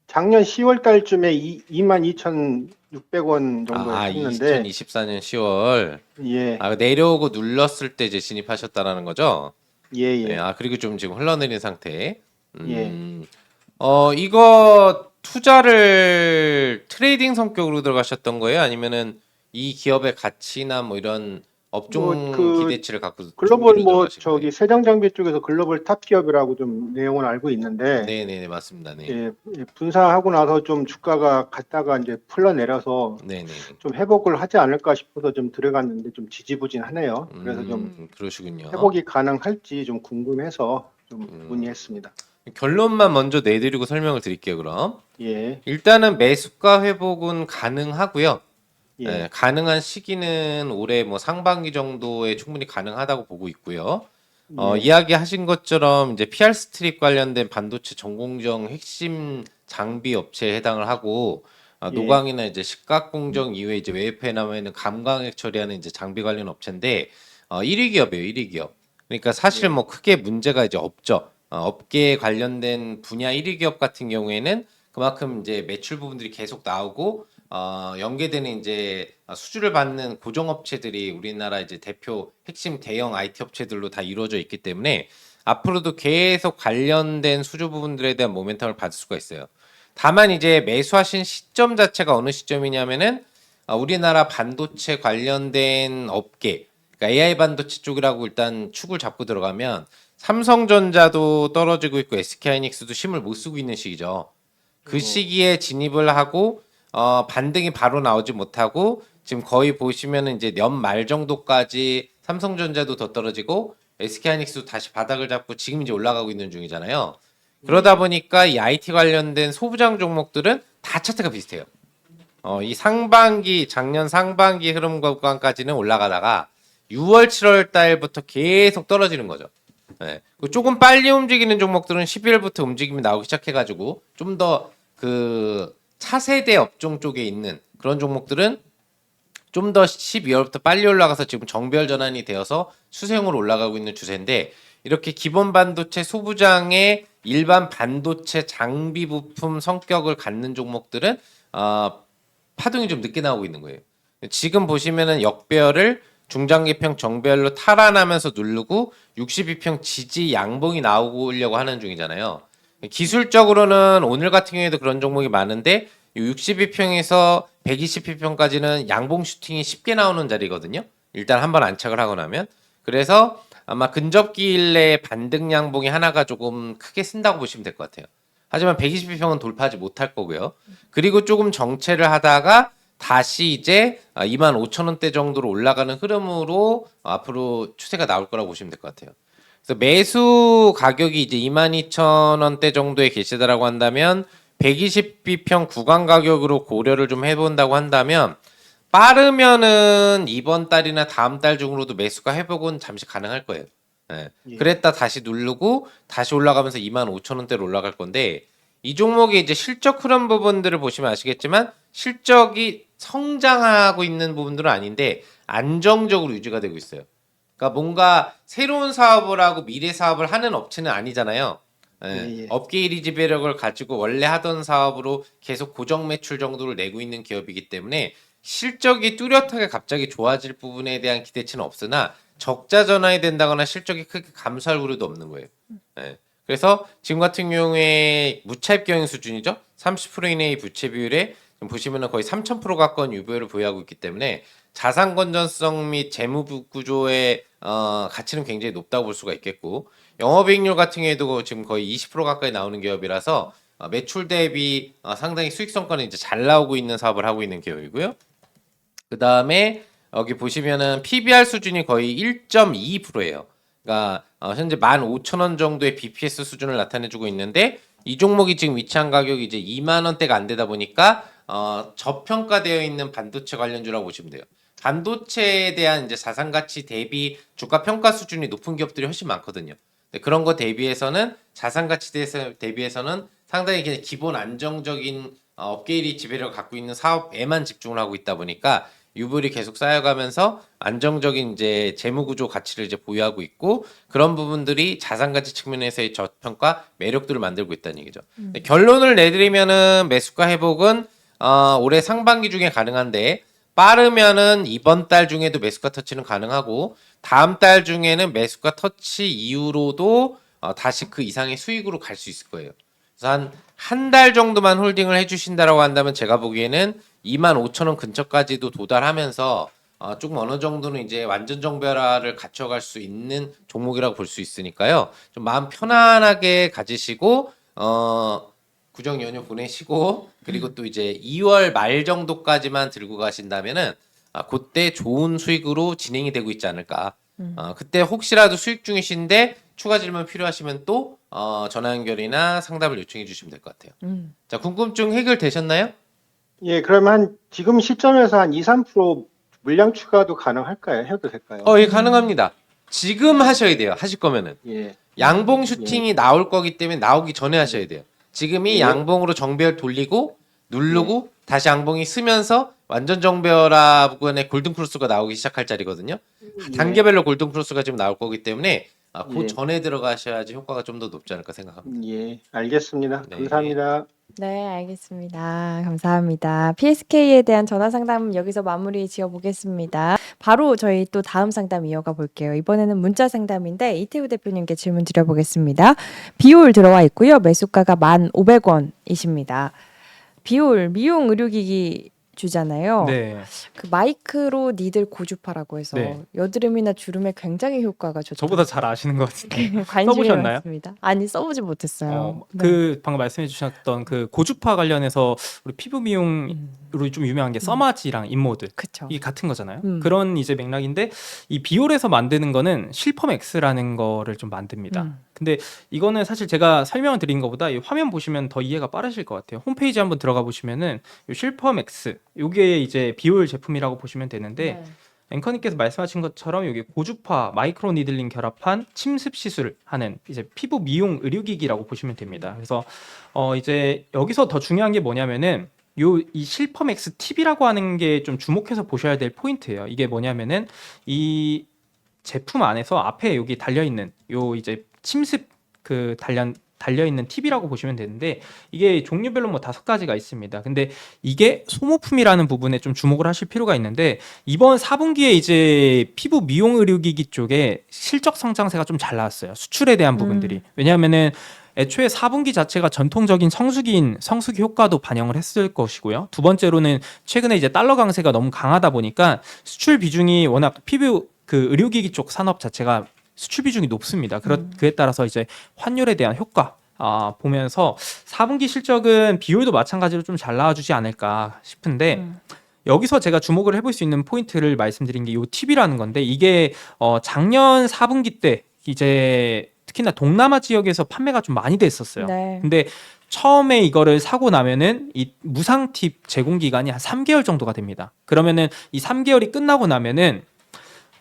작년 10월 달쯤에 22,600원 정도 아, 했는데 2024년 10월. 예. 내려오고 눌렀을 때 이제 진입하셨다라는 거죠? 예, 예. 네, 그리고 좀 지금 흘러내린 상태. 예. 이거 투자를 트레이딩 성격으로 들어가셨던 거예요? 아니면은 이 기업의 가치나 뭐 이런 업종 그 기대치를 갖고 글로벌 중기로 뭐 들어가실 거예요. 저기 세정장비 쪽에서 글로벌 탑 기업이라고 좀 내용을 알고 있는데 네네네 맞습니다. 네. 예, 분사하고 나서 좀 주가가 갔다가 이제 풀러내려서 네네. 좀 회복을 하지 않을까 싶어서 좀 들어갔는데 좀 지지부진하네요. 그래서 좀 그러시군요. 회복이 가능할지 좀 궁금해서 좀 문의했습니다. 결론만 먼저 내드리고 설명을 드릴게요. 그럼 예, 일단은 매수가 회복은 가능하고요. 예, 예, 가능한 시기는 올해 뭐 상반기 정도에 충분히 가능하다고 보고 있고요. 예, 이야기하신 것처럼 이제 PR 스트립 관련된 반도체 전공정 핵심 장비 업체에 해당을 하고 예, 노광이나 이제 식각 공정 이외에 이제 외부에 남아 있는 감광액 처리하는 이제 장비 관련 업체인데 1위 기업이에요, 1위 기업. 그러니까 사실 예, 뭐 크게 문제가 이제 없죠. 업계에 관련된 분야 1위 기업 같은 경우에는 그만큼 이제 매출 부분들이 계속 나오고 연계되는 이제 수주를 받는 고정업체들이 우리나라 이제 대표 핵심 대형 IT 업체들로 다 이루어져 있기 때문에 앞으로도 계속 관련된 수주 부분들에 대한 모멘텀을 받을 수가 있어요. 다만 이제 매수하신 시점 자체가 어느 시점이냐면은 우리나라 반도체 관련된 업계, 그러니까 AI 반도체 쪽이라고 일단 축을 잡고 들어가면 삼성전자도 떨어지고 있고 SK하이닉스도 힘을 못 쓰고 있는 시기죠. 그 시기에 진입을 하고 반등이 바로 나오지 못하고 지금 거의 보시면은 이제 연말 정도까지 삼성전자도 더 떨어지고 SK하이닉스도 다시 바닥을 잡고 지금 이제 올라가고 있는 중이잖아요. 그러다 보니까 이 IT 관련된 소부장 종목들은 다 차트가 비슷해요. 이 상반기 작년 상반기 흐름 구간까지는 올라가다가 6월 7월 달부터 계속 떨어지는 거죠. 예. 조금 빨리 움직이는 종목들은 12월부터 움직임이 나오기 시작해가지고 좀 더 그 차세대 업종 쪽에 있는 그런 종목들은 좀 더 12월부터 빨리 올라가서 지금 정별 전환이 되어서 수세형으로 올라가고 있는 추세인데 이렇게 기본 반도체 소부장의 일반 반도체 장비 부품 성격을 갖는 종목들은 파동이 좀 늦게 나오고 있는 거예요. 지금 보시면은 역배열을 중장기평 정배열로 탈환하면서 누르고 62평 지지 양봉이 나오려고 하는 중이잖아요. 기술적으로는 오늘 같은 경우에도 그런 종목이 많은데 62평에서 120평까지는 양봉 슈팅이 쉽게 나오는 자리거든요. 일단 한번 안착을 하고 나면. 그래서 아마 근접기일 내에 반등 양봉이 하나가 조금 크게 쓴다고 보시면 될 것 같아요. 하지만 120평은 돌파하지 못할 거고요. 그리고 조금 정체를 하다가 다시 이제 25,000원대 정도로 올라가는 흐름으로 앞으로 추세가 나올 거라고 보시면 될 것 같아요. 그래서 매수 가격이 이제 22,000원대 정도에 계시다라고 한다면 120비평 구간 가격으로 고려를 좀 해본다고 한다면 빠르면은 이번 달이나 다음 달 중으로도 매수가 회복은 잠시 가능할 거예요. 예. 예. 그랬다 다시 누르고 다시 올라가면서 25,000원대로 올라갈 건데 이 종목의 이제 실적 흐름 부분들을 보시면 아시겠지만 실적이 성장하고 있는 부분들은 아닌데 안정적으로 유지가 되고 있어요. 그러니까 뭔가 새로운 사업을 하고 미래 사업을 하는 업체는 아니잖아요. 예. 예, 예. 업계 일위 지배력을 가지고 원래 하던 사업으로 계속 고정 매출 정도를 내고 있는 기업이기 때문에 실적이 뚜렷하게 갑자기 좋아질 부분에 대한 기대치는 없으나 적자 전환이 된다거나 실적이 크게 감소할 우려도 없는 거예요. 예. 그래서 지금 같은 경우에 무차입 경영 수준이죠. 30% 이내의 부채 비율에 보시면은 거의 3,000% 가까운 유보율을 보유하고 있기 때문에 자산 건전성 및 재무 구조의 가치는 굉장히 높다고 볼 수가 있겠고 영업이익률 같은 경우에도 지금 거의 20% 가까이 나오는 기업이라서 매출 대비 상당히 수익성과는 이제 잘 나오고 있는 사업을 하고 있는 기업이고요. 그 다음에 여기 보시면은 PBR 수준이 거의 1.22%예요. 그러니까 현재 15,000원 정도의 BPS 수준을 나타내주고 있는데 이 종목이 지금 위치한 가격이 이제 2만 원대가 안 되다 보니까 저평가되어 있는 반도체 관련주라고 보시면 돼요. 반도체에 대한 이제 자산 가치 대비 주가 평가 수준이 높은 기업들이 훨씬 많거든요. 그런 거 대비해서는 자산 가치 대비해서는 상당히 그냥 기본 안정적인 업계 일위 지배력을 갖고 있는 사업에만 집중을 하고 있다 보니까 유불이 계속 쌓여가면서 안정적인 이제 재무 구조 가치를 이제 보유하고 있고 그런 부분들이 자산 가치 측면에서의 저평가 매력들을 만들고 있다는 얘기죠. 결론을 내드리면은 매수가 회복은 올해 상반기 중에 가능한데 빠르면은 이번 달 중에도 매수가 터치는 가능하고 다음 달 중에는 매수가 터치 이후로도 다시 그 이상의 수익으로 갈 수 있을 거예요. 그래서 한 달 정도만 홀딩을 해주신다라고 한다면 제가 보기에는 25,000원 근처까지도 도달하면서 조금 어느 정도는 이제 완전 정배라를 갖춰갈 수 있는 종목이라고 볼 수 있으니까요. 좀 마음 편안하게 가지시고 구정 연휴 보내시고 그리고 또 이제 2월 말 정도까지만 들고 가신다면은 그때 좋은 수익으로 진행이 되고 있지 않을까. 그때 혹시라도 수익 중이신데 추가 질문 필요하시면 또 전화 연결이나 상담을 요청해 주시면 될 것 같아요. 자, 궁금증 해결되셨나요? 예, 그러면 지금 시점에서 한 2, 3% 물량 추가도 가능할까요? 해도 될까요? 예, 가능합니다. 지금 하셔야 돼요. 하실 거면은. 예. 양봉 슈팅이 나올 거기 때문에 나오기 전에 하셔야 돼요. 지금이 예. 양봉으로 정배열 돌리고 누르고 다시 양봉이 쓰면서 완전 정배열아 부근에 골든 크로스가 나오기 시작할 자리거든요. 단계별로 골든 크로스가 지금 나올 거기 때문에 그 예. 전에 들어가셔야지 효과가 좀 더 높지 않을까 생각합니다. 예, 알겠습니다. 네. 감사합니다. 네, 알겠습니다. 감사합니다. PSK에 대한 전화 상담 여기서 마무리 지어 보겠습니다. 바로 저희 또 다음 상담 이어가 볼게요. 이번에는 문자 상담인데 이태우 대표님께 질문 드려보겠습니다. 비올 들어와 있고요. 매수가가 1,500원이십니다. 비올 미용 의료기기 주잖아요. 네. 그 마이크로 니들 고주파라고 해서 네. 여드름이나 주름에 굉장히 효과가 좋다. 저보다 잘 아시는 것 같은데. 관심이 써보셨나요? 많습니다. 아니 써보지 못했어요. 네. 그 방금 말씀해 주셨던 그 고주파 관련해서 우리 피부 미용으로 좀 유명한 게 써마지랑 인모드 그쵸. 이게 같은 거잖아요. 음. 그런 이제 맥락인데 이 비올에서 만드는 거는 실펌X라는 거를 좀 만듭니다. 근데 이거는 사실 제가 설명을 드린 것보다 이 화면 보시면 더 이해가 빠르실 것 같아요. 홈페이지 한번 들어가 보시면은 이 실펌X 요게 이제 비올 제품이라고 보시면 되는데 네. 앵커님께서 말씀하신 것처럼 여기 고주파 마이크로 니들링 결합한 침습 시술을 하는 이제 피부 미용 의료기기라고 보시면 됩니다. 그래서 이제 여기서 더 중요한 게 뭐냐면은 이 실펌X 팁이라고 하는 게 좀 주목해서 보셔야 될 포인트예요. 이게 뭐냐면은 이 제품 안에서 앞에 여기 달려 있는 요 이제 침습 그 달려 있는 팁이라고 보시면 되는데 이게 종류별로 뭐 5가지가 있습니다. 근데 이게 소모품이라는 부분에 좀 주목을 하실 필요가 있는데 이번 4분기에 이제 피부 미용 의료기기 쪽에 실적 성장세가 좀 잘 나왔어요. 수출에 대한 부분들이. 왜냐하면은 애초에 4분기 자체가 전통적인 성수기 효과도 반영을 했을 것이고요. 두 번째로는 최근에 이제 달러 강세가 너무 강하다 보니까 수출 비중이 워낙 피부 그 의료기기 쪽 산업 자체가 수출 비중이 높습니다. 그에 따라서 이제 환율에 대한 효과 보면서 4분기 실적은 비율도 마찬가지로 좀 잘 나와주지 않을까 싶은데 여기서 제가 주목을 해볼 수 있는 포인트를 말씀드린 게 이 팁이라는 건데 이게 작년 4분기 때 이제 특히나 동남아 지역에서 판매가 좀 많이 됐었어요. 네. 근데 처음에 이거를 사고 나면은 이 무상 팁 제공 기간이 한 3개월 정도가 됩니다. 그러면은 이 3개월이 끝나고 나면은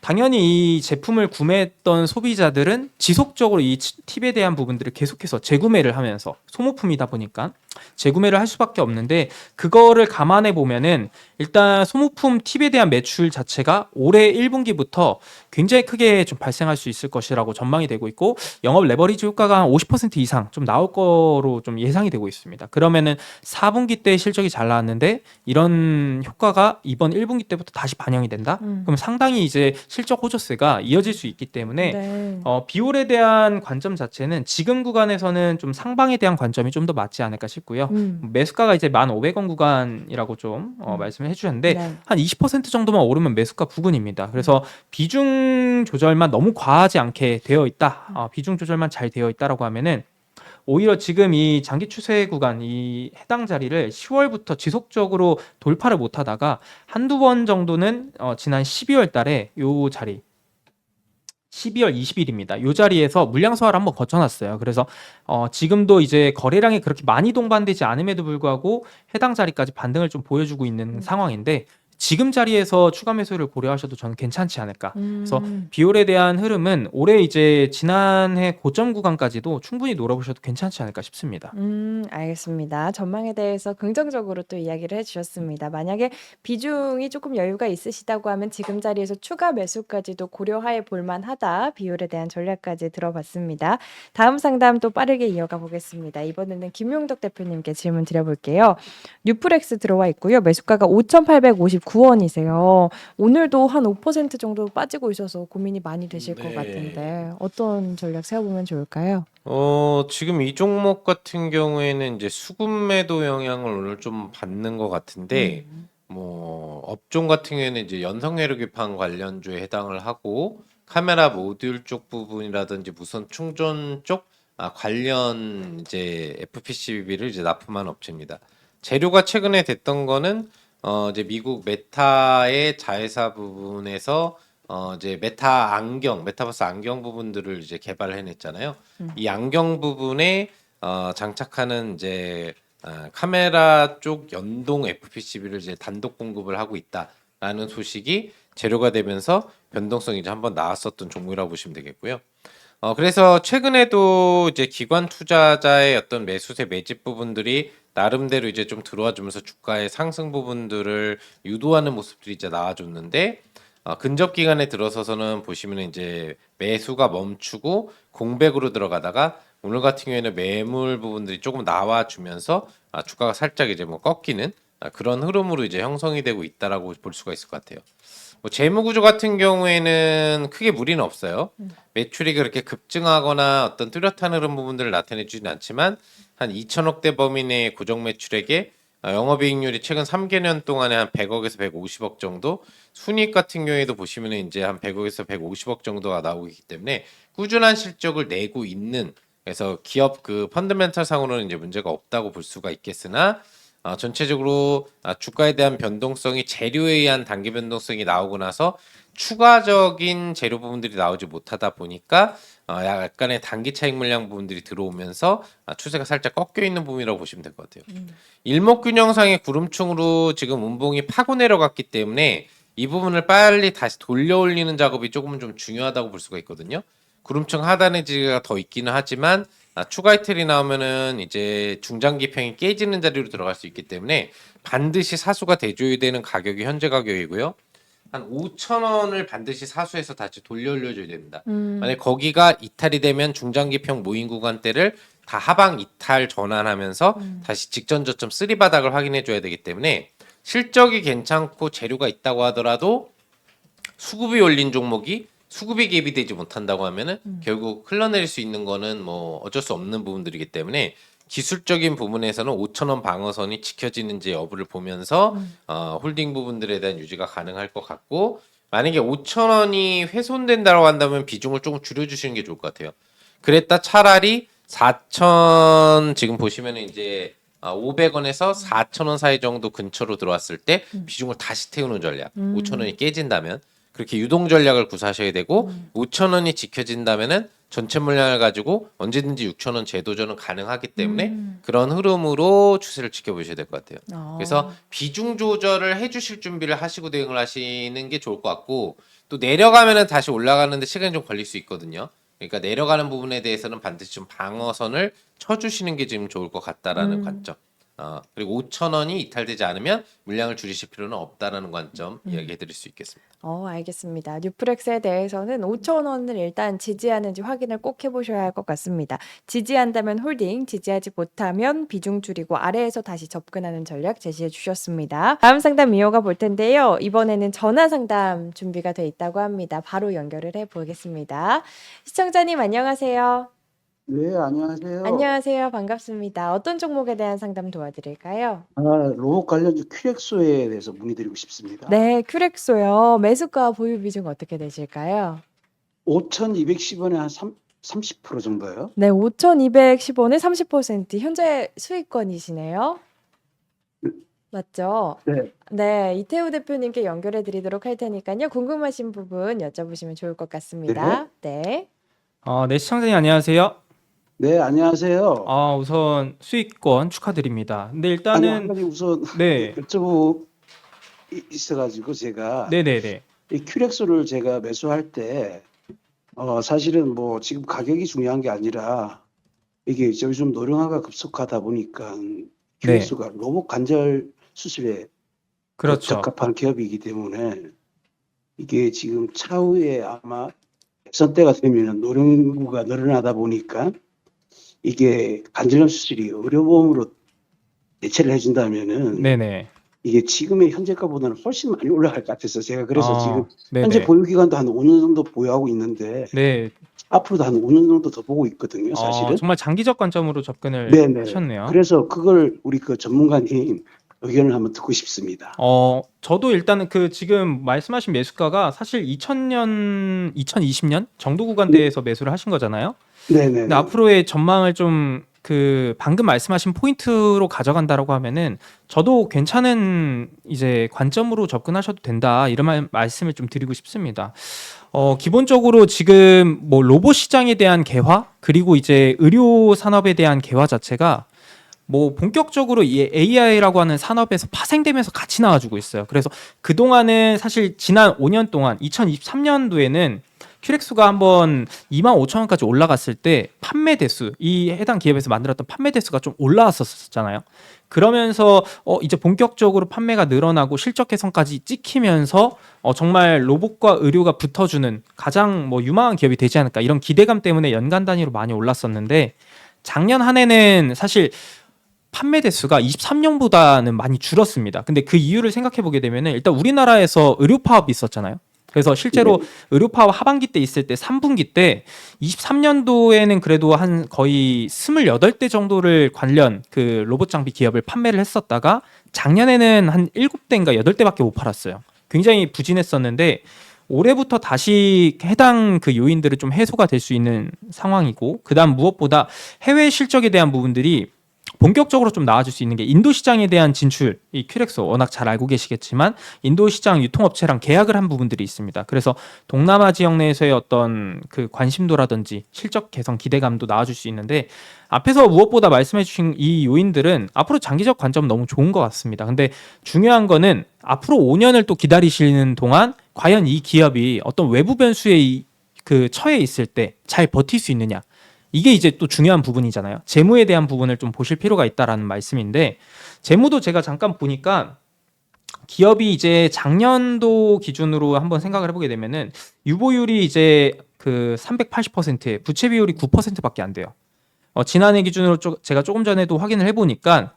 당연히 이 제품을 구매했던 소비자들은 지속적으로 이 팁에 대한 부분들을 계속해서 재구매를 하면서 소모품이다 보니까 재구매를 할 수밖에 없는데 그거를 감안해 보면은 일단 소모품 팁에 대한 매출 자체가 올해 1분기부터 굉장히 크게 좀 발생할 수 있을 것이라고 전망이 되고 있고 영업 레버리지 효과가 한 50% 이상 좀 나올 거로 좀 예상이 되고 있습니다. 그러면은 4분기 때 실적이 잘 나왔는데 이런 효과가 이번 1분기 때부터 다시 반영이 된다? 그럼 상당히 이제 실적 호조세가 이어질 수 있기 때문에 네. 비올에 대한 관점 자체는 지금 구간에서는 좀 상방에 대한 관점이 좀 더 맞지 않을까 싶고요. 매수가가 이제 1,500원 구간이라고 좀 말씀을 해주셨는데 네. 한 20% 정도만 오르면 매수가 부근입니다. 그래서 비중 조절만 너무 과하지 않게 되어 있다. 비중 조절만 잘 되어 있다라고 하면은 오히려 지금 이 장기 추세 구간 이 해당 자리를 10월부터 지속적으로 돌파를 못 하다가 한두 번 정도는 지난 12월 달에 요 자리 12월 20일입니다. 요 자리에서 물량 소화를 한번 거쳐놨어요. 그래서 지금도 이제 거래량이 그렇게 많이 동반되지 않음에도 불구하고 해당 자리까지 반등을 좀 보여주고 있는 상황인데 지금 자리에서 추가 매수를 고려하셔도 저는 괜찮지 않을까. 그래서 비올에 대한 흐름은 올해 이제 지난해 고점 구간까지도 충분히 노려보셔도 괜찮지 않을까 싶습니다. 알겠습니다. 전망에 대해서 긍정적으로 또 이야기를 해주셨습니다. 만약에 비중이 조금 여유가 있으시다고 하면 지금 자리에서 추가 매수까지도 고려해 볼만하다. 비율에 대한 전략까지 들어봤습니다. 다음 상담 또 빠르게 이어가 보겠습니다. 이번에는 김용덕 대표님께 질문 드려볼게요. 뉴프렉스 들어와 있고요. 매수가가 5,859원이세요. 오늘도 한 5% 정도 빠지고 있어서 고민이 많이 되실 것 같은데 어떤 전략 세워보면 좋을까요? 지금 이 종목 같은 경우에는 이제 수급 매도 영향을 오늘 좀 받는 것 같은데 뭐 업종 같은 경우에는 이제 연성회로 기판 관련주에 해당을 하고 카메라 모듈 쪽 부분이라든지 무선 충전 쪽 관련 이제 FPCB를 이제 납품한 업체입니다. 재료가 최근에 됐던 거는 이제 미국 메타의 자회사 부분에서 이제 메타버스 안경 부분들을 이제 개발을 해냈잖아요. 이 안경 부분에 장착하는 이제 카메라 쪽 연동 FPCB를 이제 단독 공급을 하고 있다라는 소식이 재료가 되면서 변동성이 이제 한번 나왔었던 종목이라고 보시면 되겠고요. 그래서 최근에도 이제 기관 투자자의 어떤 매수세 매집 부분들이 나름대로 이제 좀 들어와 주면서 주가의 상승 부분들을 유도하는 모습들이 이제 나와줬는데 근접 기간에 들어서서는 보시면 이제 매수가 멈추고 공백으로 들어가다가 오늘 같은 경우에는 매물 부분들이 조금 나와주면서 주가가 살짝 이제 뭐 꺾이는 그런 흐름으로 이제 형성이 되고 있다라고 볼 수가 있을 것 같아요. 뭐 재무 구조 같은 경우에는 크게 무리는 없어요. 매출이 그렇게 급증하거나 어떤 뚜렷한 흐름 부분들을 나타내주진 않지만 한 2천억대 범위 내의 고정 매출액에 영업이익률이 최근 3개년 동안에 한 100억에서 150억 정도, 순이익 같은 경우에도 보시면 이제 한 100억에서 150억 정도가 나오고 있기 때문에 꾸준한 실적을 내고 있는, 그래서 기업 그 펀더멘털 상으로는 이제 문제가 없다고 볼 수가 있겠으나 전체적으로 주가에 대한 변동성이 재료에 의한 단기 변동성이 나오고 나서 추가적인 재료 부분들이 나오지 못하다 보니까 약간의 단기 차익 물량 부분들이 들어오면서 추세가 살짝 꺾여 있는 부분이라고 보시면 될 것 같아요. 일목균형상의 구름충으로 지금 운봉이 파고 내려갔기 때문에 이 부분을 빨리 다시 돌려 올리는 작업이 조금은 좀 중요하다고 볼 수가 있거든요. 구름층 하단의 지지가 더 있기는 하지만 추가 이틀이 나오면은 이제 중장기평이 깨지는 자리로 들어갈 수 있기 때문에 반드시 사수가 대줘야 되는 가격이 현재 가격이고요. 한 5,000원을 반드시 사수해서 다시 돌려 올려줘야 됩니다. 만약 거기가 이탈이 되면 중장기평 모인 구간대를 다 하방 이탈 전환하면서 다시 직전 저점 3 바닥을 확인해 줘야 되기 때문에 실적이 괜찮고 재료가 있다고 하더라도 수급이 올린 종목이 수급이 개입되지 못한다고 하면은 결국 흘러내릴 수 있는 거는 뭐 어쩔 수 없는 부분들이기 때문에 기술적인 부분에서는 5,000원 방어선이 지켜지는지 여부를 보면서 홀딩 부분들에 대한 유지가 가능할 것 같고, 만약에 5,000원이 훼손된다고 한다면 비중을 조금 줄여주시는 게 좋을 것 같아요. 그랬다 차라리 4,000 지금 보시면은 이제 500원에서 4,000원 사이 정도 근처로 들어왔을 때 비중을 다시 태우는 전략. 5,000원이 깨진다면 그렇게 유동 전략을 구사하셔야 되고 5,000원이 지켜진다면은 전체 물량을 가지고 언제든지 6,000원 재도전은 가능하기 때문에 그런 흐름으로 추세를 지켜보셔야 될 것 같아요. 그래서 비중 조절을 해주실 준비를 하시고 대응을 하시는 게 좋을 것 같고, 또 내려가면은 다시 올라가는데 시간이 좀 걸릴 수 있거든요. 그러니까 내려가는 부분에 대해서는 반드시 좀 방어선을 쳐주시는 게 지금 좋을 것 같다라는 관점. 그리고 5,000원이 이탈되지 않으면 물량을 줄이실 필요는 없다라는 관점 이야기해드릴 수 있겠습니다. 알겠습니다. 뉴프렉스에 대해서는 5,000원을 일단 지지하는지 확인을 꼭 해보셔야 할 것 같습니다. 지지한다면 홀딩, 지지하지 못하면 비중 줄이고 아래에서 다시 접근하는 전략 제시해 주셨습니다. 다음 상담 이어가 볼 텐데요. 이번에는 전화 상담 준비가 돼 있다고 합니다. 바로 연결을 해보겠습니다. 시청자님 안녕하세요. 네, 안녕하세요. 안녕하세요. 반갑습니다. 어떤 종목에 대한 상담 도와드릴까요? 로봇 관련주 큐렉소에 대해서 문의드리고 싶습니다. 네, 큐렉소요. 매수가 보유 비중 어떻게 되실까요? 5,210원에 한 30% 정도요. 네, 5,210원에 30% 현재 수익권이시네요. 맞죠? 네. 네, 이태우 대표님께 연결해 드리도록 할 테니까요. 궁금하신 부분 여쭤보시면 좋을 것 같습니다. 네. 네, 시청자님 안녕하세요. 네, 안녕하세요. 우선 수익권 축하드립니다. 근데 아니, 한 일단은 가지 우선 네, 여쭤보 있어가지고 제가 네네네. 이 큐렉소를 제가 매수할 때 사실은 뭐 지금 가격이 중요한 게 아니라 이게 요즘 노령화가 급속하다 보니까 큐렉소가 로봇 관절 수술에 그렇죠. 적합한 기업이기 때문에 이게 지금 차후에 아마 대선 때가 되면 노령구가 늘어나다 보니까 이게 관절염 수술이 의료보험으로 대체를 해준다면은 네네. 이게 지금의 현재가보다는 훨씬 많이 올라갈 것 같아서 제가 그래서 지금 네네. 현재 보유 기간도 한 5년 정도 보유하고 있는데 네. 앞으로도 한 5년 정도 더 보고 있거든요, 사실은. 정말 장기적 관점으로 접근을 네네. 하셨네요. 그래서 그걸 우리 그 전문가님 의견을 한번 듣고 싶습니다. 저도 일단은 그 지금 말씀하신 매수가가 사실 2000년, 2020년 정도 구간대에서 매수를 하신 거잖아요. 네네. 근데 앞으로의 전망을 좀 그 방금 말씀하신 포인트로 가져간다라고 하면은 저도 괜찮은 이제 관점으로 접근하셔도 된다 이런 말씀을 좀 드리고 싶습니다. 기본적으로 지금 뭐 로봇 시장에 대한 개화 그리고 이제 의료 산업에 대한 개화 자체가 뭐 본격적으로 이 AI라고 하는 산업에서 파생되면서 같이 나와주고 있어요. 그래서 그동안은 사실 지난 5년 동안 2023년도에는 큐렉스가 한번 25,000원까지 올라갔을 때 판매 대수, 이 해당 기업에서 만들었던 판매 대수가 좀 올라왔었잖아요. 그러면서 이제 본격적으로 판매가 늘어나고 실적 개선까지 찍히면서 정말 로봇과 의료가 붙어주는 가장 뭐 유망한 기업이 되지 않을까 이런 기대감 때문에 연간 단위로 많이 올랐었는데 작년 한 해는 사실 판매 대수가 23년보다는 많이 줄었습니다. 근데 그 이유를 생각해 보게 되면은 일단 우리나라에서 의료 파업이 있었잖아요. 그래서 실제로 의료 파업 하반기 때 있을 때 3분기 때 23년도에는 그래도 한 거의 28대 정도를 관련 그 로봇 장비 기업을 판매를 했었다가 작년에는 한 7대인가 8대밖에 못 팔았어요. 굉장히 부진했었는데 올해부터 다시 해당 그 요인들이 좀 해소가 될 수 있는 상황이고 그다음 무엇보다 해외 실적에 대한 부분들이 본격적으로 좀 나아질 수 있는 게 인도 시장에 대한 진출, 이 큐렉소 워낙 잘 알고 계시겠지만 인도 시장 유통업체랑 계약을 한 부분들이 있습니다. 그래서 동남아 지역 내에서의 어떤 그 관심도라든지 실적 개선 기대감도 나아질 수 있는데 앞에서 무엇보다 말씀해 주신 이 요인들은 앞으로 장기적 관점 너무 좋은 것 같습니다. 근데 중요한 거는 앞으로 5년을 또 기다리시는 동안 과연 이 기업이 어떤 외부 변수에 그 처해 있을 때 잘 버틸 수 있느냐. 이게 이제 또 중요한 부분이잖아요. 재무에 대한 부분을 좀 보실 필요가 있다라는 말씀인데 재무도 제가 잠깐 보니까 기업이 이제 작년도 기준으로 한번 생각을 해보게 되면은 유보율이 이제 그 380%에 부채 비율이 9%밖에 안 돼요. 지난해 기준으로 제가 조금 전에도 확인을 해보니까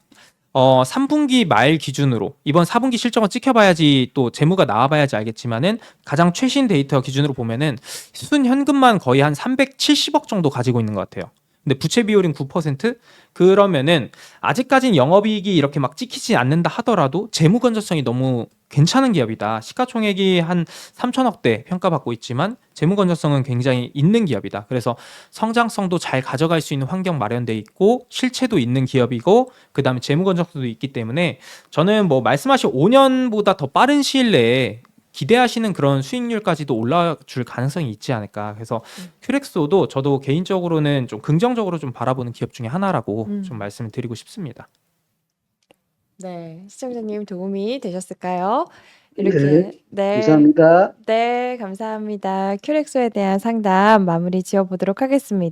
3분기 말 기준으로 이번 4분기 실적을 찍혀봐야지 또 재무가 나와봐야지 알겠지만은 가장 최신 데이터 기준으로 보면은 순현금만 거의 한 370억 정도 가지고 있는 것 같아요. 근데 부채 비율인 9% 그러면은 아직까지는 영업이익이 이렇게 막 찍히지 않는다 하더라도 재무 건전성이 너무 괜찮은 기업이다. 시가총액이 한 3천억대 평가받고 있지만 재무 건전성은 굉장히 있는 기업이다. 그래서 성장성도 잘 가져갈 수 있는 환경 마련돼 있고 실체도 있는 기업이고 그다음에 재무 건전성도 있기 때문에 저는 뭐 말씀하신 5년보다 더 빠른 시일 내에 기대하시는 그런 수익률까지도 올라줄 가능성이 있지 않을까. 그래서 큐렉소도 저도 개인적으로는 좀 긍정적으로 좀 바라보는 기업 중에 하나라고 좀 말씀을 드리고 싶습니다. 네, 시청자님 도움이 되셨을까요? 네, 이렇게 감사합니다. 네, 감사합니다. 큐렉소에 대한 상담 마무리 지어보도록 하겠습니다.